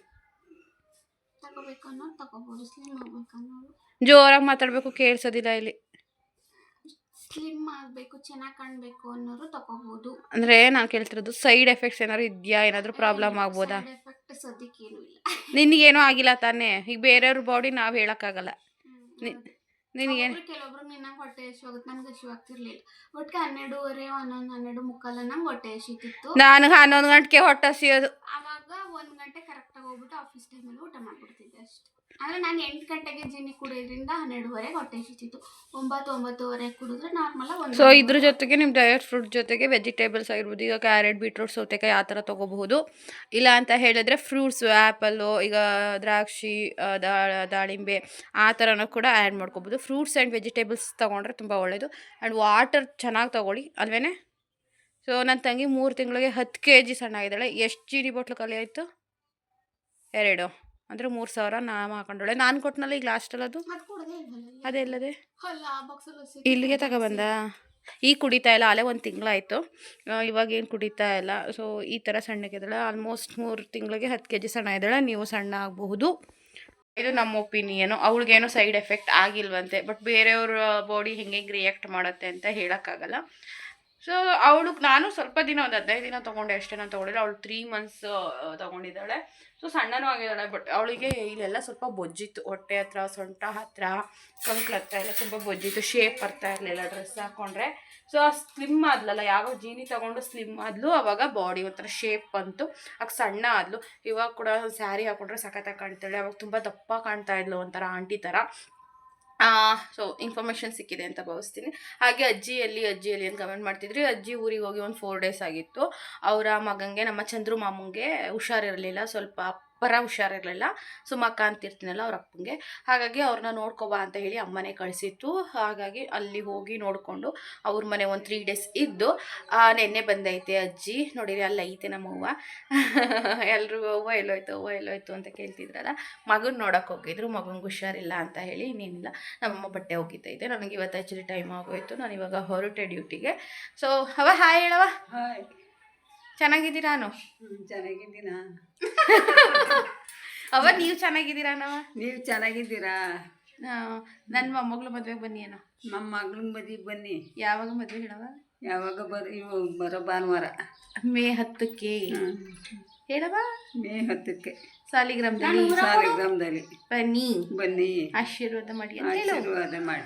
S3: ತಗೋಬೇಕು ಅನ್ನೋರು ತಗೋಬೋದು, ಸ್ಲಿಮ್ ಆಗ್ಬೇಕು ಅನ್ನೋರು.
S1: ಜೋರಾಗಿ ಮಾತಾಡಬೇಕು, ಕೇಳಿಸೋದಿಲ್ಲ ಇಲ್ಲಿ.
S3: ಸ್ಲಿಮ್ ಆಗಬೇಕು, ಚೆನ್ನಾಗಿ ಕಾಣಬೇಕು ಅನ್ನೋರು ತಗೋಬೋದು.
S1: ಅಂದರೆ ನಾನು ಕೇಳ್ತಿರೋದು ಸೈಡ್ ಎಫೆಕ್ಟ್ಸ್ ಏನಾದ್ರು ಇದೆಯಾ? ಏನಾದರೂ ಪ್ರಾಬ್ಲಮ್ ಆಗ್ಬೋದಾ?
S3: ಸೈಡ್ ಎಫೆಕ್ಟ್ ಸದ್ಯಕ್ಕೇನು ಇಲ್ಲ.
S1: ನಿನಗೇನೂ ಆಗಿಲ್ಲ ತಾನೇ? ಈಗ ಬೇರೆಯವ್ರ ಬಾಡಿ ನಾವು ಹೇಳೋಕ್ಕಾಗಲ್ಲ. ನಿನಗೇನು?
S3: ಕೆಲವೊಬ್ರು ನಿನ್ನಂಗೆ ಹೊಟ್ಟೆ ಹಸಿವಾಗುತ್ತೆ, ನನಗೆ ಹಸಿವಾಗ್ತಿರ್ಲಿಲ್ಲ. ಒಟ್ಟಿಗೆ 12 ಮುಕ್ಕಾಲ ನಂಗೆ ಹೊಟ್ಟೆ ಹಸಿತಿತ್ತು.
S1: ನಾನು 11 ಗಂಟೆಗೆ ಹೊಟ್ಟೆ ಹಸಿಯೋದು.
S3: ಆವಾಗ 1 ಗಂಟೆ ಕರೆಕ್ಟಾಗಿ ಹೋಗ್ಬಿಟ್ಟು ಆಫೀಸ್ ಟೈಮಲ್ಲಿ ಊಟ ಮಾಡಿಬಿಡ್ತಿದ್ದೆ ಅಷ್ಟೇ. ಅಂದರೆ ನಾನು 8 ಗಂಟೆಗೆ ಜೀನಿ ಕುಡಿಯೋದ್ರಿಂದ 12ವರೆಗೆ ಹೊಟ್ಟೆ ಹಸಿತಿತ್ತು. 9-9:30 ಕುಡಿದ್ರೆ ನಾರ್ಮಲಾಗಿ ಒಂದು.
S1: ಸೊ ಇದ್ರ ಜೊತೆಗೆ ನಿಮ್ಮ ಡಯಟ್ ಫ್ರೂಟ್ ಜೊತೆಗೆ ವೆಜಿಟೇಬಲ್ಸ್ ಆಗಿರ್ಬೋದು. ಈಗ ಕ್ಯಾರೆಟ್, ಬೀಟ್ರೂಟ್, ಸೌತೆಕಾಯಿ ಆ ಥರ ತೊಗೋಬಹುದು. ಇಲ್ಲ ಅಂತ ಹೇಳಿದ್ರೆ ಫ್ರೂಟ್ಸು, ಆ್ಯಪಲ್ಲು, ಈಗ ದ್ರಾಕ್ಷಿ, ದಾಳಿಂಬೆ ಆ ಥರನೂ ಕೂಡ ಆ್ಯಡ್ ಮಾಡ್ಕೋಬೋದು. ಫ್ರೂಟ್ಸ್ ಆ್ಯಂಡ್ ವೆಜಿಟೇಬಲ್ಸ್ ತೊಗೊಂಡ್ರೆ ತುಂಬ ಒಳ್ಳೆಯದು. ಆ್ಯಂಡ್ ವಾಟರ್ ಚೆನ್ನಾಗಿ ತೊಗೊಳ್ಳಿ ಅಲ್ವೇ. ಸೊ ನನ್ನ ತಂಗಿ 3 ತಿಂಗಳಿಗೆ 10 kg ಸಣ್ಣ ಆಗಿದ್ದಾಳೆ. ಎಷ್ಟು ಜೀನಿ ಬಾಟ್ಲು ಖಾಲಿ ಆಯಿತು? 2.
S2: ಅಂದರೆ 3,000 ನಾವು ಹಾಕೊಂಡೋಳೆ. ನಾನು ಕೊಟ್ಟನಲ್ಲ ಈಗ ಲಾಸ್ಟಲ್ಲಿ ಅದು
S3: ಅದು ಕೊಡದೇ ಇಲ್ವಲ್ಲ
S2: ಅದೆಲ್ಲದೆ
S3: ಅಲ್ಲ ಆ ಬಾಕ್ಸಲ್ಲಿ
S2: ಇಲ್ಲಿಗೆ ತಗೊಬಂದ. ಈಗ ಕುಡಿತಾ ಇಲ್ಲ, ಅಲ್ಲೇ 1 ತಿಂಗಳಾಯಿತು. ಇವಾಗ ಏನು ಕುಡಿತಾ ಇಲ್ಲ. ಸೊ ಈ ಥರ ಸಣ್ಣಗಿದ್ದಾಳೆ. ಆಲ್ಮೋಸ್ಟ್ 3 ತಿಂಗಳಿಗೆ 10 kg ಸಣ್ಣ ಇದ್ದಾಳೆ. ನೀವು ಸಣ್ಣ ಆಗಬಹುದು. ಇದು ನಮ್ಮ ಒಪಿನಿಯನು. ಅವಳಿಗೇನೋ ಸೈಡ್ ಎಫೆಕ್ಟ್ ಆಗಿಲ್ವಂತೆ. ಬಟ್ ಬೇರೆಯವ್ರ ಬಾಡಿ ಹೆಂಗೆ ರಿಯಾಕ್ಟ್ ಮಾಡುತ್ತೆ ಅಂತ ಹೇಳೋಕ್ಕಾಗಲ್ಲ. ಸೊ ನಾನು ಸ್ವಲ್ಪ ದಿನ ಒಂದು 15 ದಿನ ತೊಗೊಂಡೆ ಅಷ್ಟೇ. ನಾನು ತೊಗೊಂಡಿಲ್ಲ. ಅವಳು 3 months ತೊಗೊಂಡಿದ್ದಾಳೆ. ಸೊ ಸಣ್ಣನೂ ಆಗಿದ್ದಾಳೆ. ಬಟ್ ಅವಳಿಗೆ ಇಲ್ಲೆಲ್ಲ ಸ್ವಲ್ಪ ಬೊಜ್ಜಿತ್ತು. ಹೊಟ್ಟೆ ಹತ್ರ, ಸೊಂಟ ಹತ್ರ, ಕಂಕ್ಳ ಹತ್ರ ಎಲ್ಲ ತುಂಬ ಬೊಜ್ಜಿತ್ತು. ಶೇಪ್ ಬರ್ತಾ ಇರಲಿಲ್ಲ ಡ್ರೆಸ್ ಹಾಕ್ಕೊಂಡ್ರೆ. ಸೊ ಸ್ಲಿಮ್ ಆದ್ಲಲ್ಲ, ಯಾವಾಗ ಜೀನಿ ತೊಗೊಂಡು ಸ್ಲಿಮ್ ಆದ್ಲು ಆವಾಗ ಬಾಡಿ ಒಂಥರ ಶೇಪ್ ಬಂತು. ಆಗ ಸಣ್ಣ ಆದ್ಲು. ಇವಾಗ ಕೂಡ ಸ್ಯಾರಿ ಹಾಕ್ಕೊಂಡ್ರೆ ಸಖತ್ತಾಗಿ ಕಾಣ್ತಾಳೆ. ಅವಾಗ ತುಂಬ ದಪ್ಪ ಕಾಣ್ತಾ ಇದ್ಲು, ಒಂಥರ ಆಂಟಿ ಥರ. ಸೊ ಇನ್ಫಾರ್ಮೇಷನ್ ಸಿಕ್ಕಿದೆ ಅಂತ ಭಾವಿಸ್ತೀನಿ. ಹಾಗೆ ಅಜ್ಜಿಯಲ್ಲಿ ಅಂತ ಕಮೆಂಟ್ ಮಾಡ್ತಿದ್ರಿ. ಅಜ್ಜಿ ಊರಿಗೆ ಹೋಗಿ ಒಂದು 4 days ಆಗಿತ್ತು. ಅವರ ಮಗಂಗೆ, ನಮ್ಮ ಚಂದ್ರು ಮಾಮಂಗೆ ಹುಷಾರಿರಲಿಲ್ಲ. ಸ್ವಲ್ಪ ಹುಷಾರಿರಲಿಲ್ಲ. ಸುಮಕ್ಕ ಅಂತಿರ್ತೀನಲ್ಲ ಅವ್ರ ಅಪ್ಪಂಗೆ. ಹಾಗಾಗಿ ಅವ್ರನ್ನ ನೋಡ್ಕೊಬಾ ಅಂತ ಹೇಳಿ ಅಮ್ಮನೇ ಕಳಿಸಿತ್ತು. ಹಾಗಾಗಿ ಅಲ್ಲಿ ಹೋಗಿ ನೋಡಿಕೊಂಡು ಅವ್ರ ಮನೆ ಒಂದು 3 days ಇದ್ದು ನೆನ್ನೆ ಬಂದೈತೆ ಅಜ್ಜಿ. ನೋಡಿರಿ ಅಲ್ಲಿ ಐತೆ ನಮ್ಮ ಹೂವು. ಎಲ್ರಿಗೂ ಹೂವು ಎಲ್ಲೋಯ್ತು ಅಂತ ಕೇಳ್ತಿದ್ರಲ್ಲ. ಮಗನ ನೋಡೋಕೆ ಹೋಗಿದ್ರು. ಮಗನಿಗೆ ಹುಷಾರಿಲ್ಲ ಅಂತ ಹೇಳಿ. ಇನ್ನೇನಿಲ್ಲ, ನಮ್ಮಮ್ಮ ಬಟ್ಟೆ ಹೋಗಿದ್ದೈತೆ. ನನಗೆ ಇವತ್ತು ಆ್ಯಕ್ಚುಲಿ ಟೈಮ್ ಆಗೋಯ್ತು. ನಾನು ಇವಾಗ ಹೊರಟೆ ಡ್ಯೂಟಿಗೆ. So hi ಹೇಳವ.
S4: ಹಾಯ್,
S2: ಚೆನ್ನಾಗಿದ್ದೀರಾ?
S4: ಚೆನ್ನಾಗಿದ್ದೀನಾ?
S2: ನೀವು ಚೆನ್ನಾಗಿದ್ದೀರಾ?
S4: ನೀವು ಚೆನ್ನಾಗಿದ್ದೀರಾ?
S2: ನನ್ನ ಮೊಮ್ಮಗಳು ಮದುವೆಗೆ ಬನ್ನಿ. ಏನೋ
S4: ನಮ್ಮ ಮಗಳನ್ನ ಮದುವೆಗೆ ಬನ್ನಿ.
S2: ಯಾವಾಗ ಮದುವೆ ಹೇಳವ?
S4: ಯಾವಾಗ ಇವು ಬರೋ ಭಾನುವಾರ
S2: May 10ಕ್ಕೆ ಹೇಳವ.
S4: May 10ಕ್ಕೆ
S2: ಸಾಲಿಗ್ರಾಮದಲ್ಲಿ
S4: ಬನ್ನಿ
S2: ಆಶೀರ್ವಾದ ಮಾಡಿ.
S4: ಆಶೀರ್ವಾದ ಮಾಡಿ.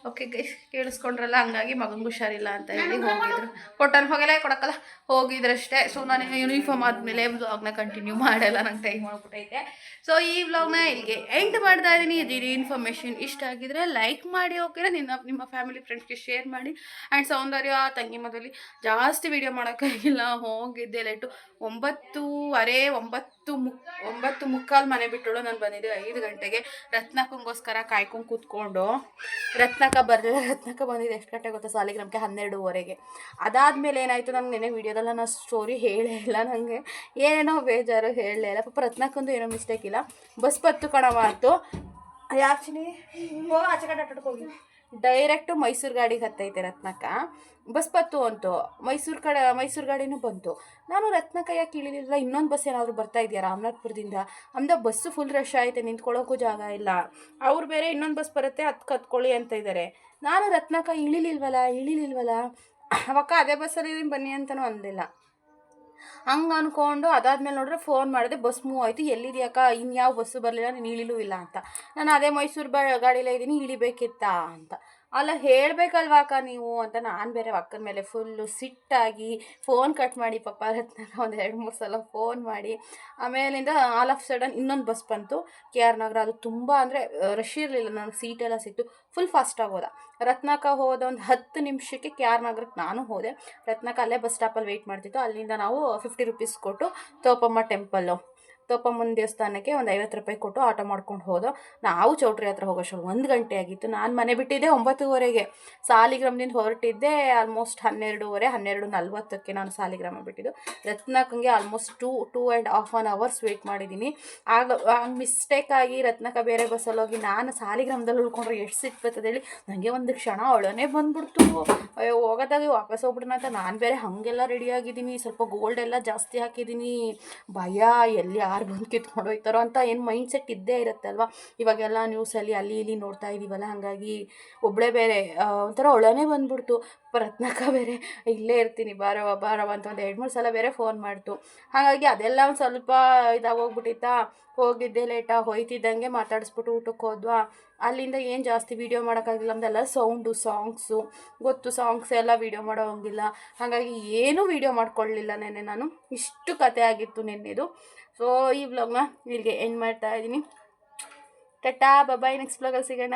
S2: ಓಕೆ ಗೈಸ್, ಕೇಳಿಸ್ಕೊಂಡ್ರಲ್ಲ. ಹಂಗಾಗಿ ಮಗನಿಗೆ ಹುಷಾರಿಲ್ಲ ಅಂತ ಹೇಳಿ ಹೋಗಿದ್ರು. ಹೋಗಲ್ಲ ಕೊಡಕ್ಕಲ್ಲ, ಹೋಗಿದ್ರಷ್ಟೇ. ಸೊ ನಾನು ಯೂನಿಫಾರ್ಮ್ ಆದಮೇಲೆ ವ್ಲಾಗ್ನ ಕಂಟಿನ್ಯೂ ಮಾಡಲ್ಲ, ನಂಗೆ ಟೈಮ್ ಮಾಡ್ಬಿಟ್ಟೈತೆ. ಸೊ ಈ ವ್ಲಾಗ್ನ ಇಲ್ಲಿಗೆ ಎಂಡ್ ಮಾಡ್ತಾ ಇದ್ದೀನಿ. ಇದು ಇನ್ಫಾರ್ಮೇಷನ್ ಇಷ್ಟ ಆಗಿದ್ರೆ ಲೈಕ್ ಮಾಡಿ. ಓಕೆನಾ? ನಿಮ್ಮ ಫ್ಯಾಮಿಲಿ ಫ್ರೆಂಡ್ಸ್ಗೆ ಶೇರ್ ಮಾಡಿ. ಆ್ಯಂಡ್ ಸೌಂದರ್ಯ ತಂಗಿ ಮದುವೆಲಿ ಜಾಸ್ತಿ ವೀಡಿಯೋ ಮಾಡೋಕ್ಕಾಗಿಲ್ಲ. ಹೋಗಿದ್ದೆ ಲೇಟು. 9:15 ಮನೆ ಬಿಟ್ಟಳು. ನಾನು ಬಂದಿದ್ದೆ 5 ಗಂಟೆಗೆ. ರತ್ನಕ್ಕಂಗೋಸ್ಕರ ಕಾಯ್ಕೊಂಡು ಕೂತ್ಕೊಂಡು ರತ್ನಕ್ಕ ಬರಲಿಲ್ಲ. ರತ್ನಕ್ಕ ಬಂದಿದ್ದು ಎಷ್ಟು ಗಂಟೆ ಗೊತ್ತಾ? ಸಾಲಿಗ್ರಾಮಕ್ಕೆ 12:15. ಅದಾದಮೇಲೆ ಏನಾಯಿತು, ನನಗೆ ನೆನೆ ವೀಡಿಯೋದಲ್ಲಿ ನಾನು ಸ್ಟೋರಿ ಹೇಳೇ ಇಲ್ಲ. ನನಗೆ ಏನೇನೋ ಬೇಜಾರು ಹೇಳಲೇ ಇಲ್ಲ. ಪಾಪ ರತ್ನಕ್ಕಂದು ಏನೋ ಮಿಸ್ಟೇಕ್ ಇಲ್ಲ. ಬಸ್ ಪತ್ತು ಕಣವ ಆಯಿತು. ಆ್ಯಕ್ಚುಲಿ ಆಚೆ ಕಡೆ ಹೋಗಿ ಡೈರೆಕ್ಟು ಮೈಸೂರು ಗಾಡಿಗೆ ಹತ್ತೈತೆ ರತ್ನಕ್ಕ. ಬಸ್ ಪತ್ತು ಅಂತು. ಮೈಸೂರು ಗಾಡಿನೂ ಬಂತು. ನಾನು ರತ್ನಕ್ಕ ಯಾಕೆ ಇಳಿಲಿಲ್ಲ? ಇನ್ನೊಂದು ಬಸ್ ಏನಾದರೂ ಬರ್ತಾ ಇದೆಯಾ ರಾಮನಾಥ್ಪುರದಿಂದ? ಅಂದ ಬಸ್ಸು ಫುಲ್ ರಶ್ ಐತೆ, ನಿಂತ್ಕೊಳ್ಳೋಕ್ಕೂ ಜಾಗ ಇಲ್ಲ. ಅವ್ರು ಬೇರೆ ಇನ್ನೊಂದು ಬಸ್ ಬರುತ್ತೆ ಅದಕ್ಕೆ ಹತ್ಕೊಳ್ಳಿ ಅಂತ ಇದ್ದಾರೆ. ನಾನು ರತ್ನಕ್ಕ ಇಳಿಲಿಲ್ವಲ್ಲ. ಅವಕ್ಕ ಅದೇ ಬಸ್ಸಲ್ಲಿ ಬನ್ನಿ ಅಂತಲೂ ಅಂದಿಲ್ಲ. ಹಂಗೆ ಅಂದ್ಕೊಂಡು ಅದಾದ್ಮೇಲೆ ನೋಡ್ರೆ ಫೋನ್ ಮಾಡಿದೆ, ಬಸ್ ಮೂವ್ ಆಯಿತು. ಎಲ್ಲಿದೆಯಾಕ? ಇನ್ಯಾವ ಬಸ್ಸು ಬರಲಿಲ್ಲ, ನೀನು ಇಳಿಲೂ ಇಲ್ಲ ಅಂತ. ನಾನು ಅದೇ ಮೈಸೂರು ಗಾಡಿಲೇ ಇದ್ದೀನಿ, ಇಳಿಬೇಕಿತ್ತಾ ಅಂತ. ಅಲ್ಲ ಹೇಳಬೇಕಲ್ವಾಕ ನೀವು ಅಂತ ನಾನು ಬೇರೆ ಅಕ್ಕನ ಮೇಲೆ ಫುಲ್ಲು ಸಿಟ್ಟಾಗಿ ಫೋನ್ ಕಟ್ ಮಾಡಿ ಪಾಪ ರತ್ನಕ್ಕ ಒಂದು 2-3 ಸಲ ಫೋನ್ ಮಾಡಿ ಆಮೇಲಿಂದ ಆಲ್ ಆಫ್ ಸಡನ್ ಇನ್ನೊಂದು ಬಸ್ ಬಂತು KR ನಗರ. ಅದು ತುಂಬ ಅಂದರೆ ರಶ್ ಇರಲಿಲ್ಲ, ನನಗೆ ಸೀಟೆಲ್ಲ ಸಿಕ್ತು. ಫುಲ್ ಫಾಸ್ಟಾಗಿ ಹೋದ. ರತ್ನಕ್ಕ ಹೋದ ಒಂದು 10 ನಿಮಿಷಕ್ಕೆ KR ನಗರಕ್ಕೆ ನಾನು ಹೋದೆ. ರತ್ನಕ್ಕ ಅಲ್ಲೇ ಬಸ್ ಸ್ಟಾಪಲ್ಲಿ ವೆಯ್ಟ್ ಮಾಡ್ತಿತ್ತು. ಅಲ್ಲಿಂದ ನಾವು 50 rupees ಕೊಟ್ಟು ತೋಪಮ್ಮನ ದೇವಸ್ಥಾನಕ್ಕೆ ಒಂದು 50 ರೂಪಾಯಿ ಕೊಟ್ಟು ಆಟೋ ಮಾಡ್ಕೊಂಡು ಹೋದೋ. ನಾವು ಚೌಟ್ರಿ ಹತ್ರ ಹೋಗೋಷ್ಟು 1 ಗಂಟೆ ಆಗಿತ್ತು. ನಾನು ಮನೆ ಬಿಟ್ಟಿದ್ದೆ 9:30. ಸಾಲಿಗ್ರಾಮದಿಂದ ಹೊರಟಿದ್ದೆ ಆಲ್ಮೋಸ್ಟ್ 12:40ಕ್ಕೆ ನಾನು ಸಾಲಿಗ್ರಾಮ ಬಿಟ್ಟಿದ್ದು. ರತ್ನಕ್ಕಂಗೆ ಆಲ್ಮೋಸ್ಟ್ 2.5 hours ವೆಯ್ಟ್ ಮಾಡಿದ್ದೀನಿ. ಆಗ ಮಿಸ್ಟೇಕಾಗಿ ರತ್ನಕ್ಕ ಬೇರೆ ಬಸ್ಸಲ್ಲಿ ಹೋಗಿ ನಾನು ಸಾಲಿಗ್ರಾಮದಲ್ಲಿ ಉಳ್ಕೊಂಡ್ರೆ ಎಷ್ಟು ಸಿಟ್ಟು ಬರ್ತದೆ ಹೇಳಿ. ನನಗೆ ಒಂದು ಕ್ಷಣ ಅಳೋನೇ ಬಂದ್ಬಿಡ್ತು. ಅಯ್ಯೋ ಹೋಗೋದಾಗೆ ವಾಪಸ್ ಹೋಗ್ಬಿಡೋಣ ಅಂತ. ನಾನು ಬೇರೆ ಹಾಗೆಲ್ಲ ರೆಡಿಯಾಗಿದ್ದೀನಿ. ಸ್ವಲ್ಪ ಗೋಲ್ಡ್ ಎಲ್ಲ ಜಾಸ್ತಿ ಹಾಕಿದ್ದೀನಿ. ಭಯ, ಎಲ್ಲಿ ಯಾರು ಬಂದು ಕಿತ್ಕೊಂಡು ಹೋಗ್ತಾರೋ ಅಂತ ಏನು ಮೈಂಡ್ ಸೆಟ್ ಇದ್ದೇ ಇರುತ್ತೆ ಅಲ್ವಾ. ಇವಾಗೆಲ್ಲ ನ್ಯೂಸಲ್ಲಿ ಅಲ್ಲಿ ಇಲ್ಲಿ ನೋಡ್ತಾ ಇದ್ದೀವಲ್ಲ, ಹಾಗಾಗಿ ಒಬ್ಬಳೇ ಬೇರೆ ಒಂಥರ ಒಳನೇ ಬಂದ್ಬಿಡ್ತು. ರತ್ನಕ್ಕ ಬೇರೆ ಇಲ್ಲೇ ಇರ್ತೀನಿ ಬಾರವ ಅಂತ ಒಂದು 2-3 ಸಲ ಬೇರೆ ಫೋನ್ ಮಾಡ್ತು. ಹಾಗಾಗಿ ಅದೆಲ್ಲ ಒಂದು ಸ್ವಲ್ಪ ಇದಾಗೋಗ್ಬಿಟ್ಟಿತ್ತಾ. ಹೋಗಿದ್ದೆ ಲೇಟಾಗಿ ಹೋಯ್ತಿದ್ದಂಗೆ ಮಾತಾಡಿಸ್ಬಿಟ್ಟು ಊಟಕ್ಕೆ ಹೋದ್ವಾ. ಅಲ್ಲಿಂದ ಏನು ಜಾಸ್ತಿ ವೀಡಿಯೋ ಮಾಡೋಕ್ಕಾಗಿಲ್ಲ. ನಮ್ಮದೆಲ್ಲ ಸಾಂಗ್ಸು ಗೊತ್ತು. ಸಾಂಗ್ಸ್ ಎಲ್ಲ ವೀಡಿಯೋ ಮಾಡೋ ಹಂಗಿಲ್ಲ. ಹಾಗಾಗಿ ಏನೂ ವೀಡಿಯೋ ಮಾಡ್ಕೊಳ್ಳಲಿಲ್ಲ ನೆನ್ನೆ ನಾನು. ಇಷ್ಟು ಕತೆ ಆಗಿತ್ತು ನೆನ್ನೆದು. ಸೊ ಈ ವ್ಲಾಗ್ನ ಇಲ್ಲಿಗೆ ಎಂಡ್ ಮಾಡ್ತಾ ಇದ್ದೀನಿ. ಟಾಟಾ ಬಾಯ್. ನೆಕ್ಸ್ಟ್ ವ್ಲಾಗಲ್ಲಿ ಸಿಗೋಣ.